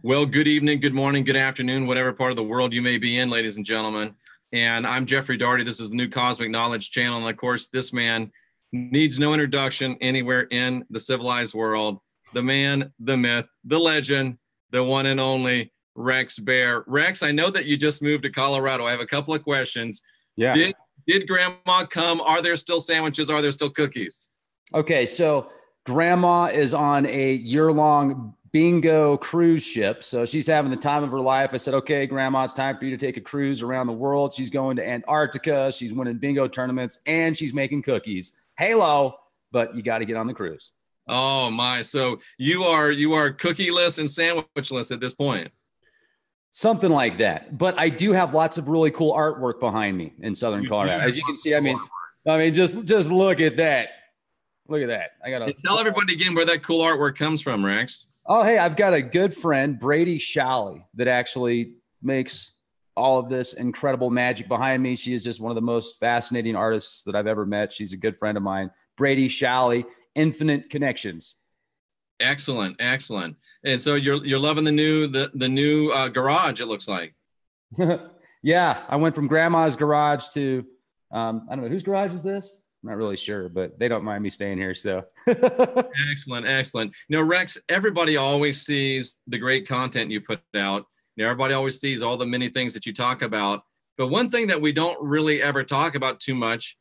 Well, good evening, good morning, good afternoon, whatever part of the world you may be in, ladies and gentlemen. And I'm Jeffrey Daugherty. This is the New Cosmic Knowledge Channel. And of course, this man needs no introduction anywhere in the civilized world. The man, the myth, the legend, the one and only Rex Bear. Rex, I know that you just moved to Colorado. I have a couple of questions. Yeah. Did grandma come? Are there still sandwiches? Are there still cookies? Okay. So grandma is on a year-long bingo cruise ship. So she's having the time of her life. I said, okay, grandma, it's time for you to take a cruise around the world. She's going to Antarctica. She's winning bingo tournaments and she's making cookies. Halo, but you got to get on the cruise. Oh my. So you are cookieless and sandwichless at this point. Something like that. But I do have lots of really cool artwork behind me in Southern Colorado. As you can see, I mean, just look at that. Look at that. I got to tell everybody again where that cool artwork comes from, Rex. Oh, hey, I've got a good friend, Brady Shalley, that actually makes all of this incredible magic behind me. She is just one of the most fascinating artists that I've ever met. She's a good friend of mine. Brady Shalley, Infinite Connections. Excellent, excellent. And so you're loving the new garage, it looks like. Yeah, I went from grandma's garage to I don't know, whose garage is this? I'm not really sure, but they don't mind me staying here. So excellent, excellent. Rex, everybody always sees the great content you put out. Everybody always sees all the many things that you talk about. But one thing that we don't really ever talk about too much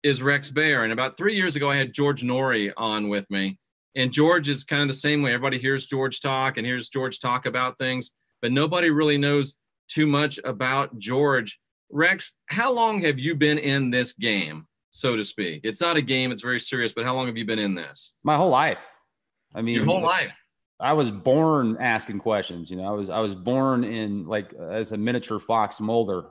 is Rex Bear. And about 3 years ago, I had George Norrie on with me. And George is kind of the same way. Everybody hears George talk and hears George talk about things, but nobody really knows too much about George. Rex, how long have you been in this game, so to speak? It's not a game, it's very serious, but how long have you been in this? My whole life. I mean, your whole life. I was born asking questions. I was born in as a miniature Fox Mulder.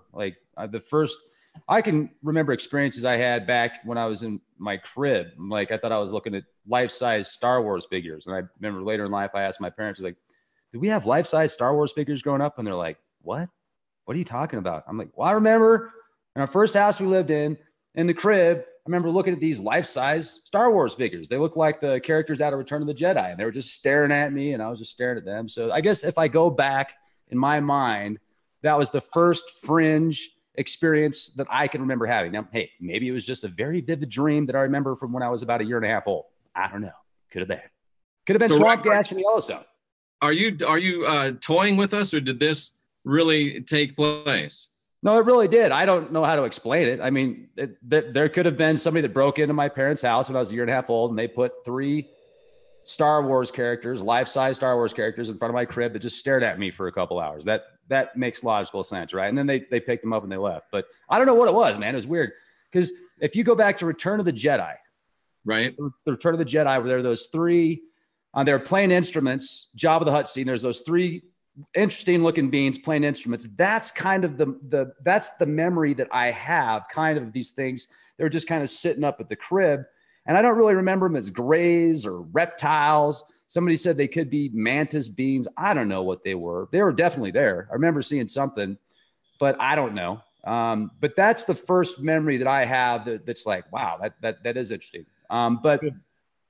I can remember experiences I had back when I was in my crib. I thought I was looking at life-size Star Wars figures. And I remember later in life, I asked my parents, did we have life-size Star Wars figures growing up? And they're like, what? What are you talking about? I'm like, well, I remember in our first house we lived in the crib, I remember looking at these life-size Star Wars figures. They look like the characters out of Return of the Jedi, and they were just staring at me, and I was just staring at them. So I guess if I go back in my mind, that was the first fringe experience that I can remember having. Now, hey, maybe it was just a very vivid dream that I remember from when I was about a year and a half old. I don't know. Could have been so swamp gas from Yellowstone. Are you toying with us, or did this really take place? No, it really did. I don't know how to explain it. I mean, there could have been somebody that broke into my parents' house when I was a year and a half old, and they put 3 Star Wars characters, life-size Star Wars characters in front of my crib that just stared at me for a couple hours. That makes logical sense, right? And then they picked them up and they left. But I don't know what it was, man. It was weird. Because if you go back to Return of the Jedi, right? The Return of the Jedi, where there are those 3, they were playing instruments, Jabba the Hutt scene. There's those 3 interesting looking beings playing instruments. That's kind of that's the memory that I have, kind of these things. They were just kind of sitting up at the crib. And I don't really remember them as grays or reptiles. Somebody said they could be mantis beings. I don't know what they were. They were definitely there. I remember seeing something, but I don't know. But that's the first memory that I have that's like, wow, that is interesting. But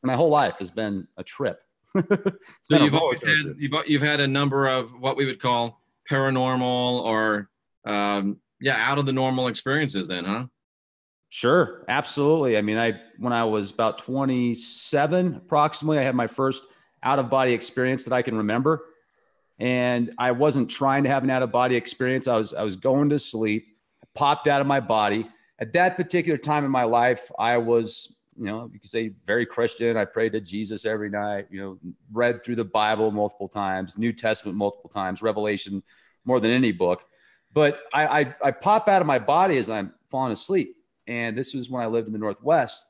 my whole life has been a trip. So you've had a number of what we would call paranormal or out of the normal experiences then, huh? Sure, absolutely. I mean, when I was about 27 approximately, I had my first out-of-body experience that I can remember. And I wasn't trying to have an out-of-body experience. I was going to sleep, popped out of my body. At that particular time in my life, I was, you could say very Christian. I prayed to Jesus every night, read through the Bible multiple times, New Testament multiple times, Revelation more than any book. But I pop out of my body as I'm falling asleep. And this was when I lived in the Northwest,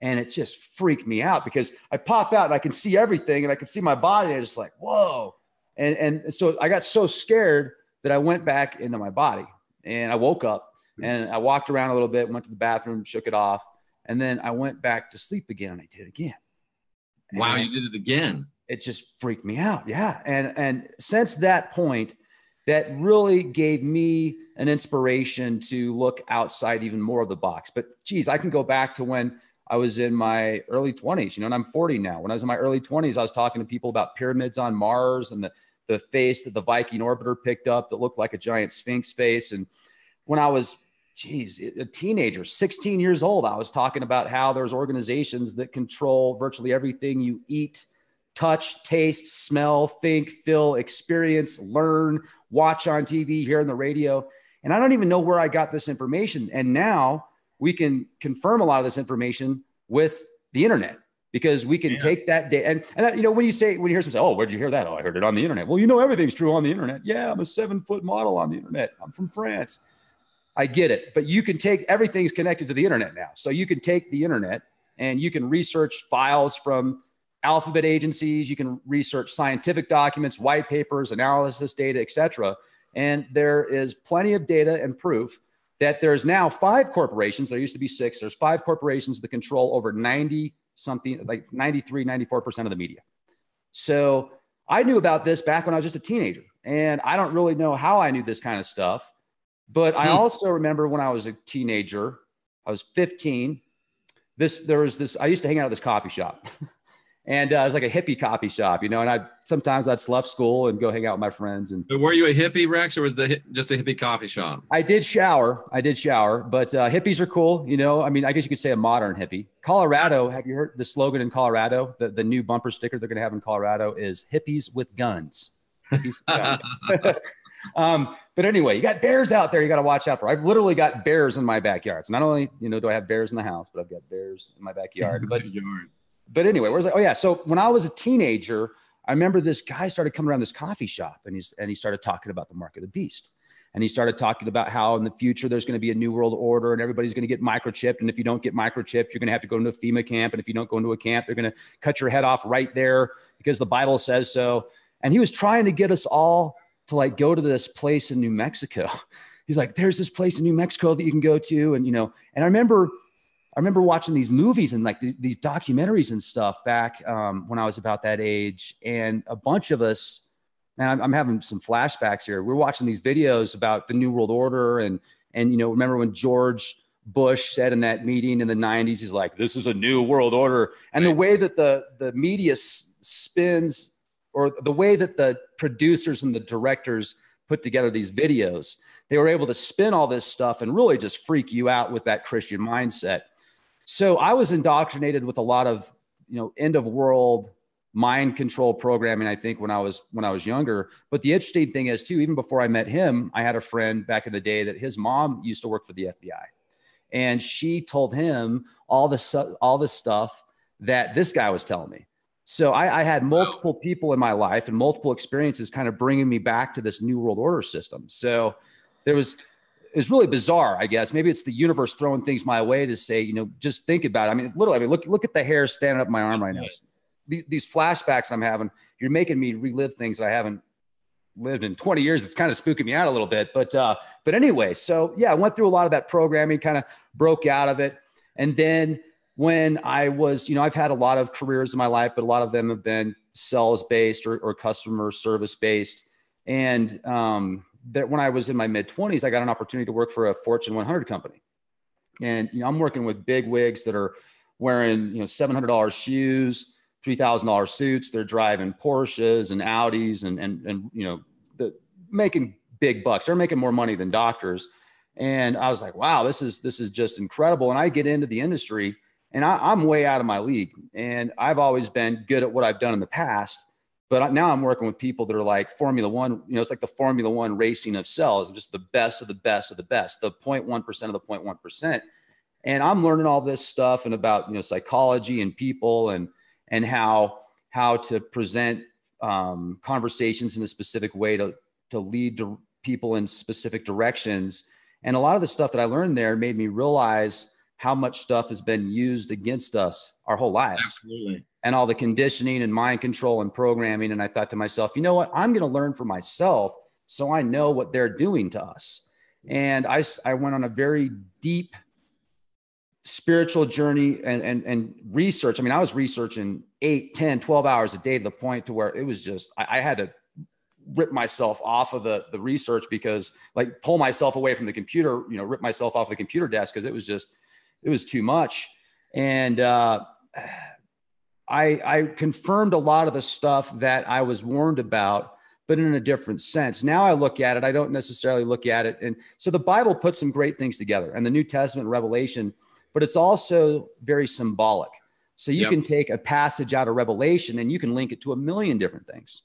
and it just freaked me out because I pop out and I can see everything and I can see my body. And I'm just like, whoa. And so I got so scared that I went back into my body, and I woke up and I walked around a little bit, went to the bathroom, shook it off. And then I went back to sleep again, and I did it again. Wow, you did it again. It just freaked me out. Yeah. And since that point, that really gave me an inspiration to look outside even more of the box. But geez, I can go back to when I was in my early 20s, and I'm 40 now. When I was in my early 20s, I was talking to people about pyramids on Mars and the face that the Viking orbiter picked up that looked like a giant Sphinx face. And when I was, a teenager, 16 years old, I was talking about how there's organizations that control virtually everything you eat, touch, taste, smell, think, feel, experience, learn, watch on TV, hear on the radio. And I don't even know where I got this information. And now we can confirm a lot of this information with the internet, because we can take that data. And you know, when you hear someone say, oh, where'd you hear that? Oh, I heard it on the internet. Well, you know, everything's true on the internet. Yeah, I'm a 7-foot model on the internet. I'm from France. I get it. But you can take, everything's connected to the internet now. So you can take the internet and you can research files from alphabet agencies. You can research scientific documents, white papers, analysis data, et cetera. And there is plenty of data and proof that there's now 5 corporations. There used to be 6. There's 5 corporations that control over 93, 94% of the media. So I knew about this back when I was just a teenager, and I don't really know how I knew this kind of stuff. But I also remember when I was a teenager, I was 15. I used to hang out at this coffee shop. And it was like a hippie coffee shop, you know, and sometimes I'd left school and go hang out with my friends. And but were you a hippie, Rex, or was just a hippie coffee shop? I did shower, but hippies are cool. You know, I mean, I guess you could say a modern hippie. Colorado, have you heard the slogan in Colorado? The new bumper sticker they're going to have in Colorado is hippies with guns. Hippies with guns. But anyway, you got bears out there you got to watch out for. I've literally got bears in my backyard. So not only, you know, do I have bears in the house, but I've got bears in my backyard. But anyway, so when I was a teenager, I remember this guy started coming around this coffee shop, and he started talking about the mark of the beast. And he started talking about how in the future there's going to be a new world order and everybody's going to get microchipped. And if you don't get microchipped, you're going to have to go into a FEMA camp. And if you don't go into a camp, they're going to cut your head off right there because the Bible says so. And he was trying to get us all to like go to this place in New Mexico. He's like, there's this place in New Mexico that you can go to. And, you know, and I remember watching these movies and like these documentaries and stuff back when I was about that age. And a bunch of us, man, I'm having some flashbacks here. We're watching these videos about the New World Order. And, you know, remember when George Bush said in that meeting in the 90s, he's like, this is a new world order. And the way that the media spins, or the way that the producers and the directors put together these videos, they were able to spin all this stuff and really just freak you out with that Christian mindset. So I was indoctrinated with a lot of, you know, end of world mind control programming, I think when I was younger. But the interesting thing is too, even before I met him, I had a friend back in the day that his mom used to work for the FBI. And she told him all the stuff that this guy was telling me. So I had multiple people in my life and multiple experiences kind of bringing me back to this new world order system. So it's really bizarre, I guess. Maybe it's the universe throwing things my way to say, you know, just think about it. I mean, it's literally, look at the hair standing up my arm right now. These flashbacks I'm having, you're making me relive things that I haven't lived in 20 years. It's kind of spooking me out a little bit, but anyway, so yeah, I went through a lot of that programming, kind of broke out of it. And then when I was, you know, I've had a lot of careers in my life, but a lot of them have been sales based or customer service based. And, that when I was in my mid 20s, I got an opportunity to work for a Fortune 100 company. And, you know, I'm working with big wigs that are wearing, you know, $700 shoes, $3,000 suits. They're driving Porsches and Audis and you know, making big bucks. They're making more money than doctors. And I was like, wow, this is just incredible. And I get into the industry and I'm way out of my league. And I've always been good at what I've done in the past. But now I'm working with people that are like Formula One, you know, it's like the Formula One racing of sales, just the best of the best of the best, the 0.1% of the 0.1%. And I'm learning all this stuff and about, you know, psychology and people and how to present conversations in a specific way to lead to people in specific directions. And a lot of the stuff that I learned there made me realize how much stuff has been used against us our whole lives. Absolutely. And all the conditioning and mind control and programming. And I thought to myself, you know what, I'm going to learn for myself so I know what they're doing to us. And I went on a very deep spiritual journey and research. I mean, I was researching 8, 10, 12 hours a day to the point to where it was just, I had to rip myself off of the research because like pull myself away from the computer, you know, rip myself off the computer desk because it was too much. And I confirmed a lot of the stuff that I was warned about, but in a different sense. Now I look at it, I don't necessarily look at it. And so the Bible puts some great things together, and the New Testament, Revelation, but it's also very symbolic. So you can take a passage out of Revelation and you can link it to a million different things.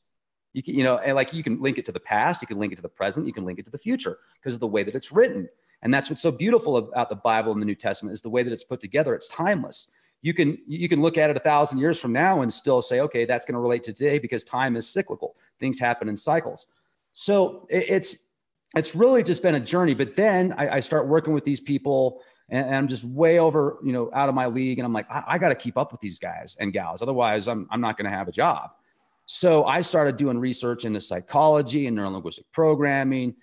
You can, and like you can link it to the past, you can link it to the present, you can link it to the future because of the way that it's written. And that's what's so beautiful about the Bible and the New Testament is the way that it's put together. It's timeless. You can look at it 1,000 years from now and still say, okay, that's going to relate to today because time is cyclical. Things happen in cycles. So it's really just been a journey. But then I start working with these people and I'm just way over, out of my league. And I'm like, I got to keep up with these guys and gals. Otherwise I'm not going to have a job. So I started doing research into psychology and neurolinguistic programming,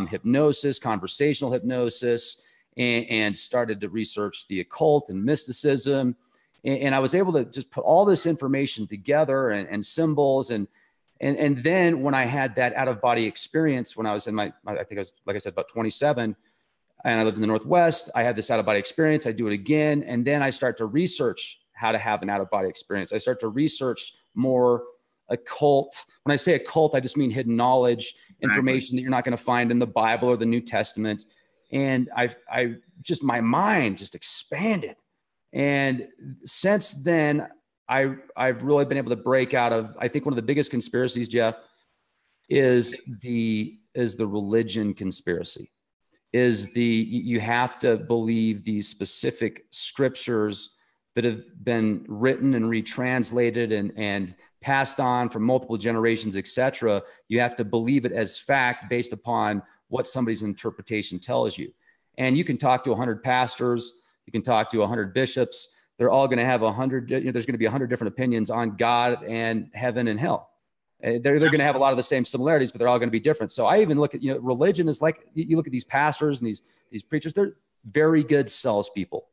hypnosis, conversational hypnosis, and started to research the occult and mysticism. And I was able to just put all this information together and symbols. And then when I had that out of body experience, when I was in I think I was, like I said, about 27, and I lived in the Northwest, I had this out of body experience. I do it again. And then I start to research how to have an out of body experience. I start to research more occult. When I say occult, I just mean hidden knowledge, information that you're not going to find in the Bible or the New Testament. And my mind just expanded. And since then, I've really been able to break out of, I think one of the biggest conspiracies, Jeff, is the religion conspiracy. You have to believe these specific scriptures that have been written and retranslated and passed on from multiple generations, etc. You have to believe it as fact based upon what somebody's interpretation tells you. And you can talk to 100 pastors, you can talk to 100 bishops. They're all going to have 100, there's going to be 100 different opinions on God and heaven and hell. They're going to have a lot of the same similarities, but they're all going to be different. So I even look at, religion is like, you look at these pastors and these preachers, they're very good salespeople.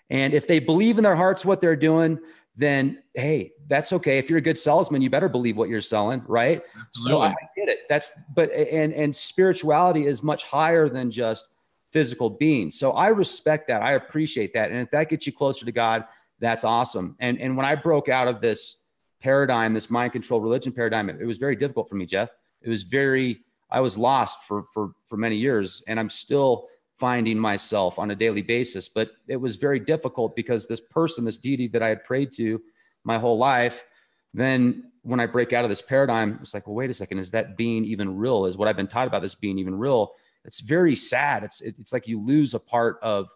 And if they believe in their hearts what they're doing, then, hey, that's okay. If you're a good salesman, you better believe what you're selling, right? Absolutely. So I get it. And spirituality is much higher than just physical beings. So I respect that. I appreciate that. And if that gets you closer to God, that's awesome. And when I broke out of this paradigm, this mind control religion paradigm, it was very difficult for me, Jeff. I was lost for many years, and I'm still finding myself on a daily basis. But it was very difficult because this person, this deity that I had prayed to my whole life, then when I break out of this paradigm, it's like, well, wait a second, is that being even real? Is what I've been taught about this being even real? It's very sad. It's like you lose a part of,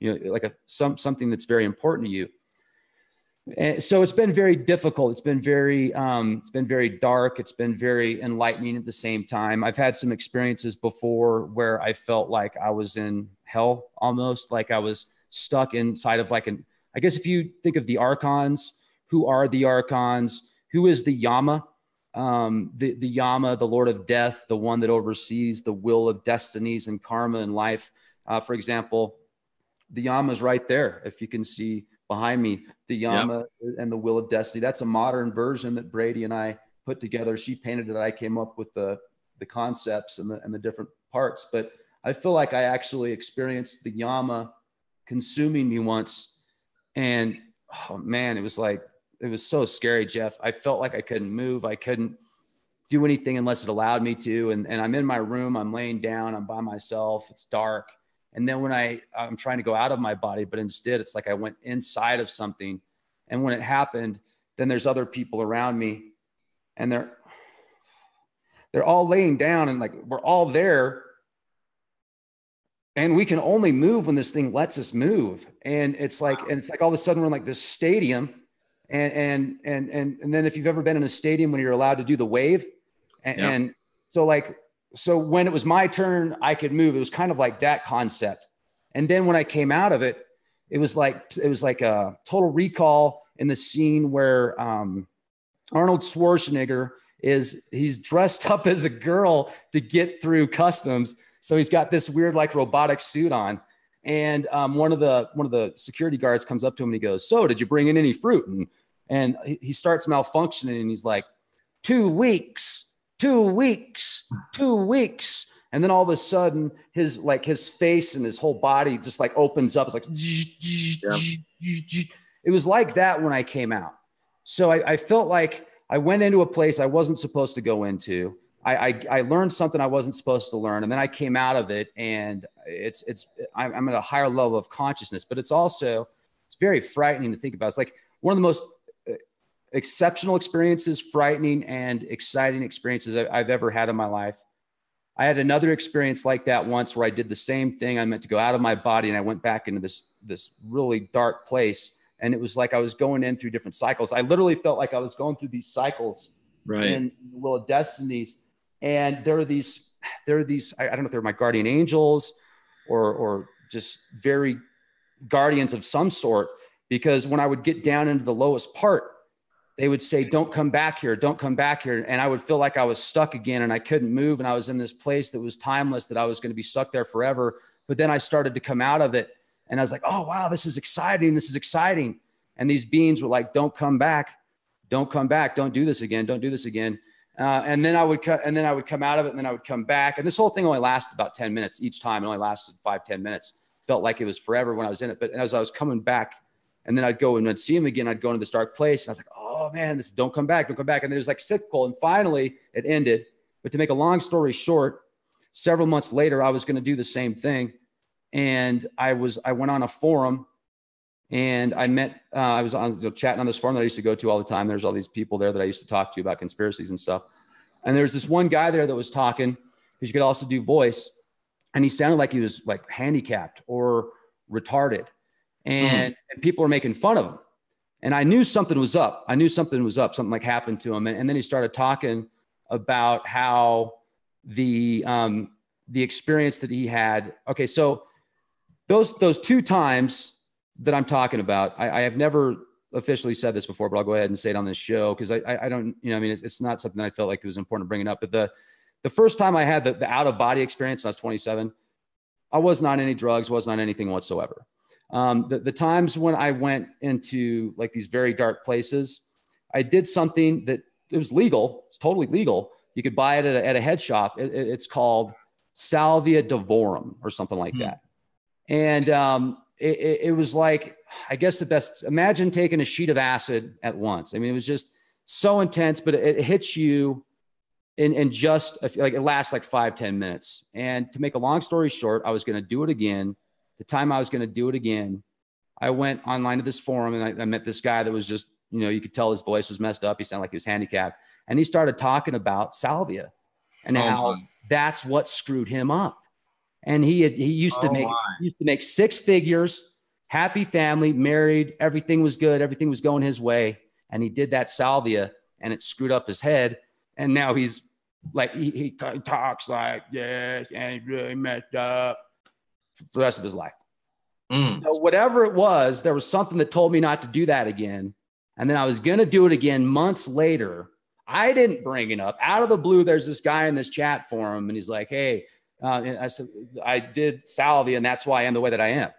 like something that's very important to you. And so it's been very difficult. It's been very dark. It's been very enlightening at the same time. I've had some experiences before where I felt like I was in hell, almost like I was stuck inside of I guess if you think of the archons, who are the archons? Who is the Yama? The Yama, the Lord of Death, the one that oversees the will of destinies and karma and life. For example, the Yama is right there. If you can see behind me, the Yama and the Will of Destiny. That's a modern version that Brady and I put together. She painted it. I came up with the concepts and the different parts. But I feel like I actually experienced the Yama consuming me once. And oh man, it was so scary, Jeff. I felt like I couldn't move. I couldn't do anything unless it allowed me to. And I'm in my room, I'm laying down, I'm by myself, it's dark. And then when I'm trying to go out of my body, but instead it's like I went inside of something. And when it happened, then there's other people around me and they're all laying down and like, we're all there. And we can only move when this thing lets us move. And it's like all of a sudden we're in like this stadium. And then if you've ever been in a stadium when you're allowed to do the wave and so when it was my turn, I could move. It was kind of like that concept. And then when I came out of it, it was like a Total Recall in the scene where Arnold Schwarzenegger he's dressed up as a girl to get through customs. So he's got this weird like robotic suit on. And one of the security guards comes up to him and he goes, "So did you bring in any fruit?" And he starts malfunctioning and he's like, 2 weeks. 2 weeks, 2 weeks. And then all of a sudden his face and his whole body just like opens up. It's like, it was like that when I came out. So I felt like I went into a place I wasn't supposed to go into. I learned something I wasn't supposed to learn. And then I came out of it, and I'm at a higher level of consciousness, but it's very frightening to think about. It's like one of the most exceptional experiences, frightening and exciting experiences I've ever had in my life. I had another experience like that once where I did the same thing. I meant to go out of my body, and I went back into this really dark place. And it was like I was going in through different cycles. I literally felt like I was going through these cycles in the Wheel of Destinies. And there are these, I don't know if they're my guardian angels or just very guardians of some sort, because when I would get down into the lowest part, they would say, don't come back here. Don't come back here. And I would feel like I was stuck again, and I couldn't move. And I was in this place that was timeless, that I was going to be stuck there forever. But then I started to come out of it, and I was like, oh, wow, this is exciting. This is exciting. And these beings were like, don't come back. Don't come back. Don't do this again. Don't do this again. And then I would come out of it, and then I would come back. And this whole thing only lasted about 10 minutes each time. It only lasted 5-10 minutes. Felt like it was forever when I was in it. But as I was coming back, and then I'd go and I'd see him again, I'd go into this dark place. And I was like, oh man, don't come back. Don't come back. And there's like cyclical. And finally it ended. But to make a long story short, several months later, I was going to do the same thing. And I went on a forum, and I was chatting on this forum that I used to go to all the time. There's all these people there that I used to talk to about conspiracies and stuff. And there's this one guy there that was talking, because you could also do voice. And he sounded like he was like handicapped or retarded. And people were making fun of him. And I knew something was up. Something like happened to him. And then he started talking about how the experience that he had. Okay. So those 2 times that I'm talking about, I have never officially said this before, but I'll go ahead and say it on this show, because I don't, it's not something that I felt like it was important to bring it up. But the first time I had the out of body experience when I was 27, I wasn't on any drugs, wasn't on anything whatsoever. The times when I went into like these very dark places, I did something that it was legal. It's totally legal. You could buy it at a head shop. It's called Salvia Divorum or something like that. And it was like, I guess the best, imagine taking a sheet of acid at once. I mean, it was just so intense, but it hits you in just like it lasts like 5-10 minutes. And to make a long story short, I was going to do it again. The time I was going to do it again, I went online to this forum, and I met this guy that was just, you could tell his voice was messed up. He sounded like he was handicapped. And he started talking about salvia and how that's what screwed him up. And he used to make 6 figures, happy family, married, everything was good. Everything was going his way. And he did that salvia, and it screwed up his head. And now he's like, he talks like this, and he really messed up for the rest of his life. So whatever it was, there was something that told me not to do that again. And then I was going to do it again months later. I didn't bring it up. Out of the blue, there's this guy in this chat forum, and he's like, hey, and I said, I did salvia, and that's why I am the way that I am.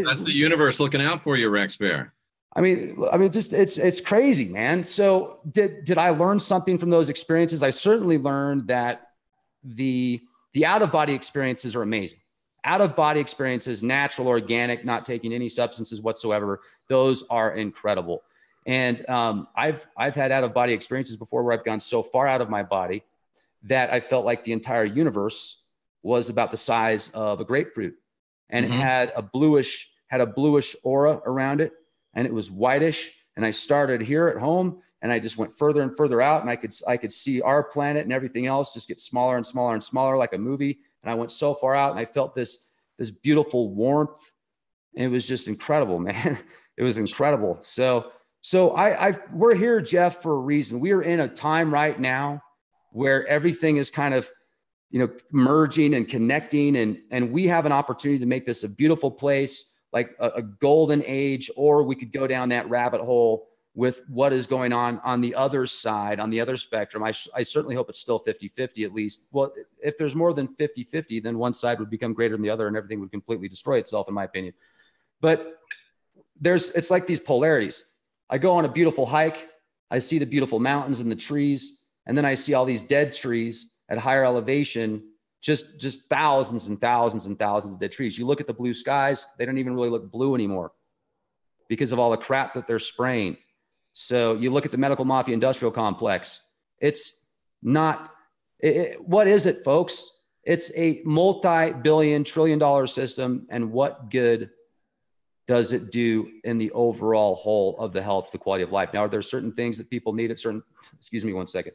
That's the universe looking out for you, Rex Bear. I mean, just it's crazy, man. So did I learn something from those experiences? I certainly learned that the out-of-body experiences are amazing. Out-of-body experiences, natural, organic, not taking any substances whatsoever, those are incredible. And I've had out-of-body experiences before where I've gone so far out of my body that I felt like the entire universe was about the size of a grapefruit. And it had a bluish aura around it, and it was whitish. And I started here at home, and I just went further and further out, and I could see our planet and everything else just get smaller and smaller and smaller, like a movie. And I went so far out, and I felt this beautiful warmth. And it was just incredible, man. It was incredible. So we're here, Jeff, for a reason. We are in a time right now where everything is kind of, merging and connecting, and we have an opportunity to make this a beautiful place, like a golden age, or we could go down that rabbit hole with what is going on the other side, on the other spectrum. I certainly hope it's still 50-50 at least. Well, if there's more than 50-50, then one side would become greater than the other, and everything would completely destroy itself, in my opinion. But it's like these polarities. I go on a beautiful hike. I see the beautiful mountains and the trees, and then I see all these dead trees at higher elevation, just thousands and thousands and thousands of dead trees. You look at the blue skies, they don't even really look blue anymore because of all the crap that they're spraying. So you look at the medical mafia industrial complex, it's not what is it, folks? It's a multi-billion, trillion-dollar system. And what good does it do in the overall whole of the health, the quality of life? Now, are there certain things that people need at certain, excuse me one second.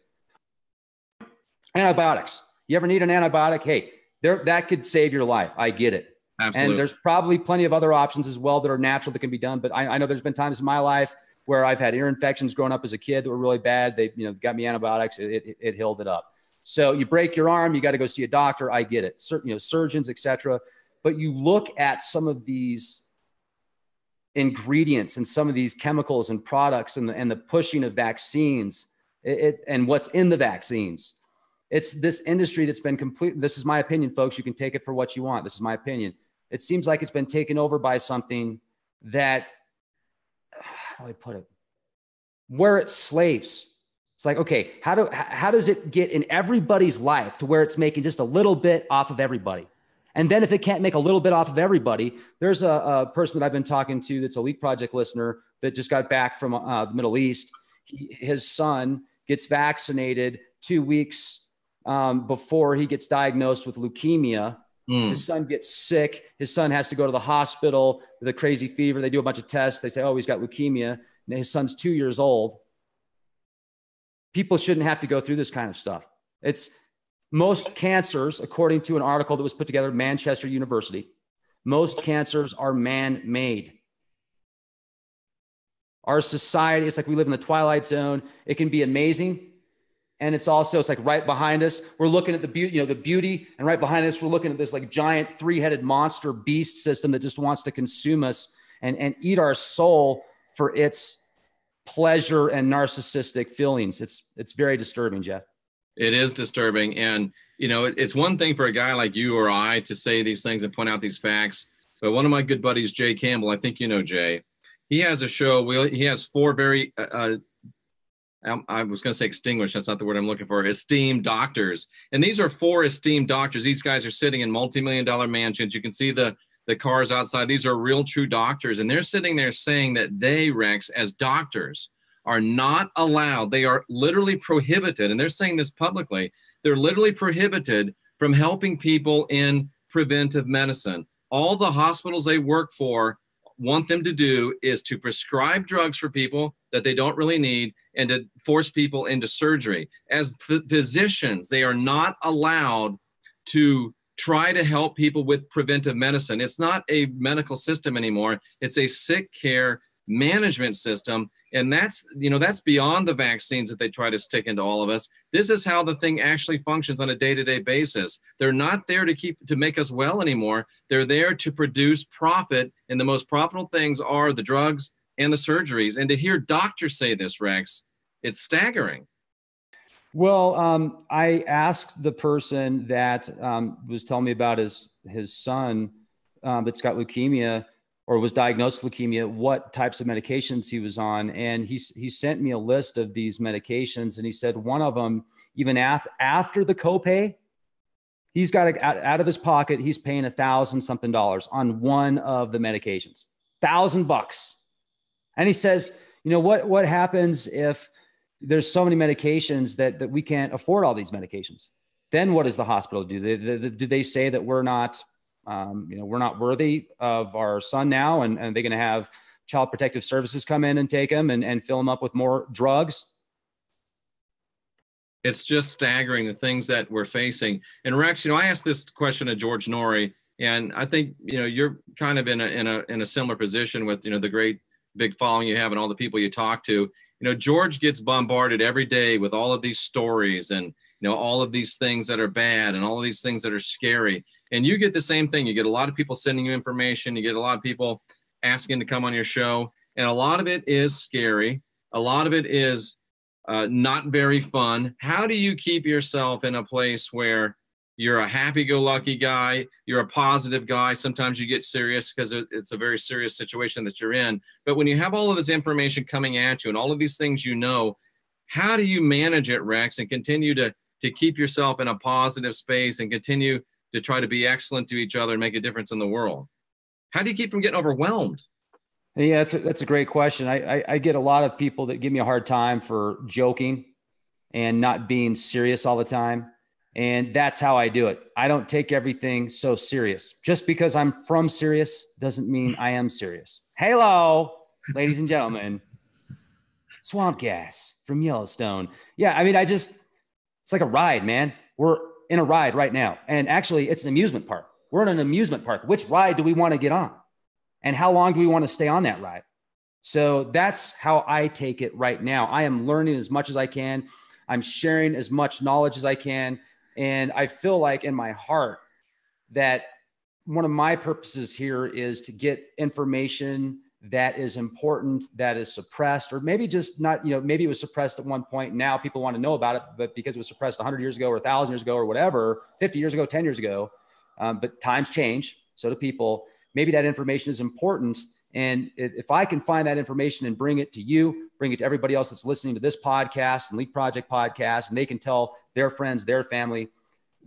Antibiotics. You ever need an antibiotic? Hey, that could save your life. I get it. Absolutely. And there's probably plenty of other options as well that are natural that can be done. But I know there's been times in my life where I've had ear infections growing up as a kid that were really bad. They, got me antibiotics. It healed it up. So you break your arm, you got to go see a doctor. I get it. Surgeons, etc. But you look at some of these ingredients and some of these chemicals and products and the pushing of vaccines and what's in the vaccines. It's this industry that's been complete. This is my opinion, folks. You can take it for what you want. This is my opinion. It seems like it's been taken over by something that, how do I put it? Where it's slaves. It's like, okay, how does it get in everybody's life to where it's making just a little bit off of everybody? And then if it can't make a little bit off of everybody, there's a person that I've been talking to that's a Leak Project listener that just got back from the Middle East. His son gets vaccinated 2 weeks before he gets diagnosed with leukemia. His son gets sick. His son has to go to the hospital with a crazy fever. They do a bunch of tests. They say, oh, he's got leukemia. And his son's 2 years old. People shouldn't have to go through this kind of stuff. It's most cancers, according to an article that was put together at Manchester University, most cancers are man-made. Our society, it's like we live in the twilight zone. It can be amazing. And it's like right behind us, we're looking at the beauty, and right behind us, we're looking at this like giant 3-headed monster beast system that just wants to consume us and eat our soul for its pleasure and narcissistic feelings. It's very disturbing, Jeff. It is disturbing. And, it's one thing for a guy like you or I to say these things and point out these facts. But one of my good buddies, Jay Campbell, I think you know Jay, he has a show. He has 4 very, I was going to say extinguished. That's not the word I'm looking for. Esteemed doctors. And these are 4 esteemed doctors. These guys are sitting in multi-million-dollar mansions. You can see the cars outside. These are real true doctors. And they're sitting there saying that they, Rex, as doctors, are not allowed. They are literally prohibited. And they're saying this publicly. They're literally prohibited from helping people in preventive medicine. All the hospitals they work for want them to do is to prescribe drugs for people that they don't really need and to force people into surgery. As physicians, they are not allowed to try to help people with preventive medicine. It's not a medical system anymore. It's a sick care management system. And that's beyond the vaccines that they try to stick into all of us. This is how the thing actually functions on a day-to-day basis. They're not there to make us well anymore. They're there to produce profit. And the most profitable things are the drugs and the surgeries. And to hear doctors say this, Rex, it's staggering. Well, I asked the person that was telling me about his son that's got leukemia or was diagnosed with leukemia, what types of medications he was on. And he sent me a list of these medications. And he said one of them, even after the copay, he's got out of his pocket, he's paying $1,000 something on one of the medications, $1,000. And he says, what happens if there's so many medications that we can't afford all these medications? Then what does the hospital do? Do they say that we're not worthy of our son now, and they're going to have Child Protective Services come in and take him and fill him up with more drugs? It's just staggering, the things that we're facing. And Rex, I asked this question of George Norrie, and I think you're kind of in a similar position with the great big following you have and all the people you talk to. George gets bombarded every day with all of these stories and all of these things that are bad and all of these things that are scary. And you get the same thing. You get a lot of people sending you information. You get a lot of people asking to come on your show. And a lot of it is scary. A lot of it is not very fun. How do you keep yourself in a place where you're a happy-go-lucky guy, you're a positive guy? Sometimes you get serious because it's a very serious situation that you're in. But when you have all of this information coming at you and all of these things how do you manage it, Rex, and continue to keep yourself in a positive space and continue to try to be excellent to each other and make a difference in the world? How do you keep from getting overwhelmed? Yeah, that's a great question. I get a lot of people that give me a hard time for joking and not being serious all the time. And that's how I do it. I don't take everything so serious. Just because I'm from Sirius doesn't mean I am serious. Hello, ladies and gentlemen. Swamp Gas from Yellowstone. Yeah, I mean, it's like a ride, man. We're in a ride right now. And actually, it's an amusement park. We're in an amusement park. Which ride do we want to get on? And how long do we want to stay on that ride? So that's how I take it right now. I am learning as much as I can. I'm sharing as much knowledge as I can. And I feel like in my heart that one of my purposes here is to get information that is important, that is suppressed, or maybe just not, maybe it was suppressed at one point. Now people want to know about it, but because it was suppressed 100 years ago or 1,000 years ago or whatever, 50 years ago, 10 years ago, but times change. So do people. Maybe that information is important. And if I can find that information and bring it to you, bring it to everybody else that's listening to this podcast and Leak Project podcast, and they can tell their friends, their family,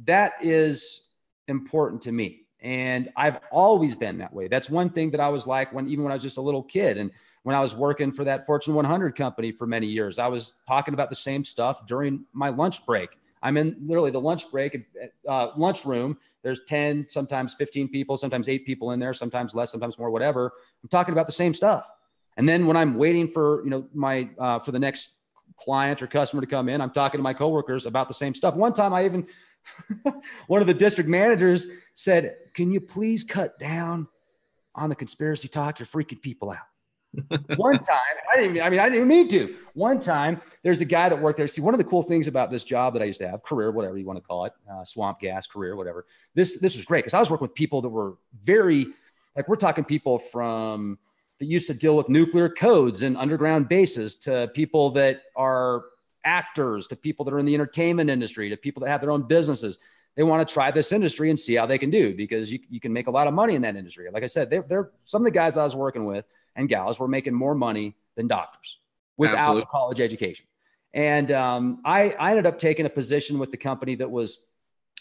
that is important to me. And I've always been that way. That's one thing that I was like even when I was just a little kid. And when I was working for that Fortune 100 company for many years, I was talking about the same stuff during my lunch break. I'm in literally the lunch break, lunchroom. There's 10, sometimes 15 people, sometimes 8 people in there, sometimes less, sometimes more, whatever. I'm talking about the same stuff. And then when I'm waiting for, for the next client or customer to come in, I'm talking to my coworkers about the same stuff. One time I even, one of the district managers said, "Can you please cut down on the conspiracy talk? You're freaking people out." One time, I didn't even mean to. One time, there's a guy that worked there. See, one of the cool things about this job that I used to have, career, whatever you want to call it, swamp gas career, whatever. This was great because I was working with people that were very, we're talking people from that used to deal with nuclear codes and underground bases to people that are actors, to people that are in the entertainment industry, to people that have their own businesses. They want to try this industry and see how they can do, because you can make a lot of money in that industry. Like I said, they're some of the guys I was working with and gals were making more money than doctors without Absolutely. a college education. And I ended up taking a position with the company that was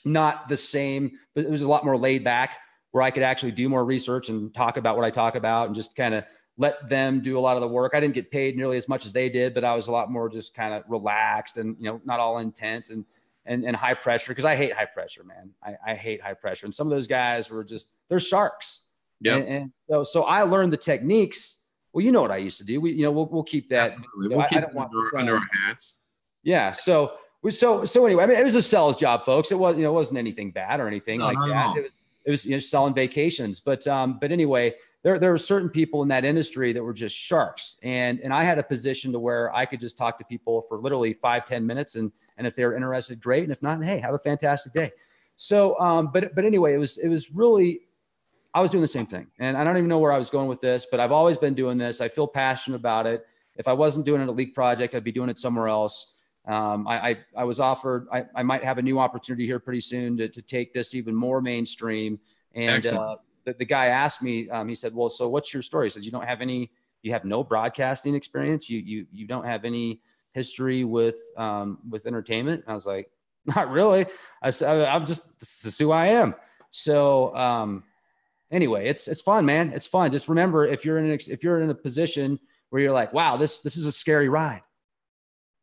not the same, but it was a lot more laid back, where I could actually do more research and talk about what I talk about and just kind of let them do a lot of the work. I didn't get paid nearly as much as they did, but I was a lot more just kind of relaxed and, not all intense and high pressure. Cause I hate high pressure, man. I hate high pressure. And some of those guys were they're sharks. Yeah. And so I learned the techniques. Well, you know what I used to do. We'll keep that. Absolutely. We'll keep it under our hats. Yeah. So anyway, I mean, it was a sales job, folks. It was, it wasn't anything bad or anything like that. It was selling vacations, but anyway, there were certain people in that industry that were just sharks. And I had a position to where I could just talk to people for literally 5-10 minutes. And if they're interested, great. And if not, hey, have a fantastic day. So, but anyway, it was really, I was doing the same thing. And I don't even know where I was going with this, but I've always been doing this. I feel passionate about it. If I wasn't doing it at Leak Project, I'd be doing it somewhere else. I was offered, I might have a new opportunity here pretty soon to take this even more mainstream. And the guy asked me, he said, "Well, so what's your story?" He says, you have no broadcasting experience. You don't have any history with entertainment. And I was like, "Not really." I said, this is who I am. So, anyway, it's fun, man. It's fun. Just remember, if you're in a position where you're like, "Wow, this is a scary ride,"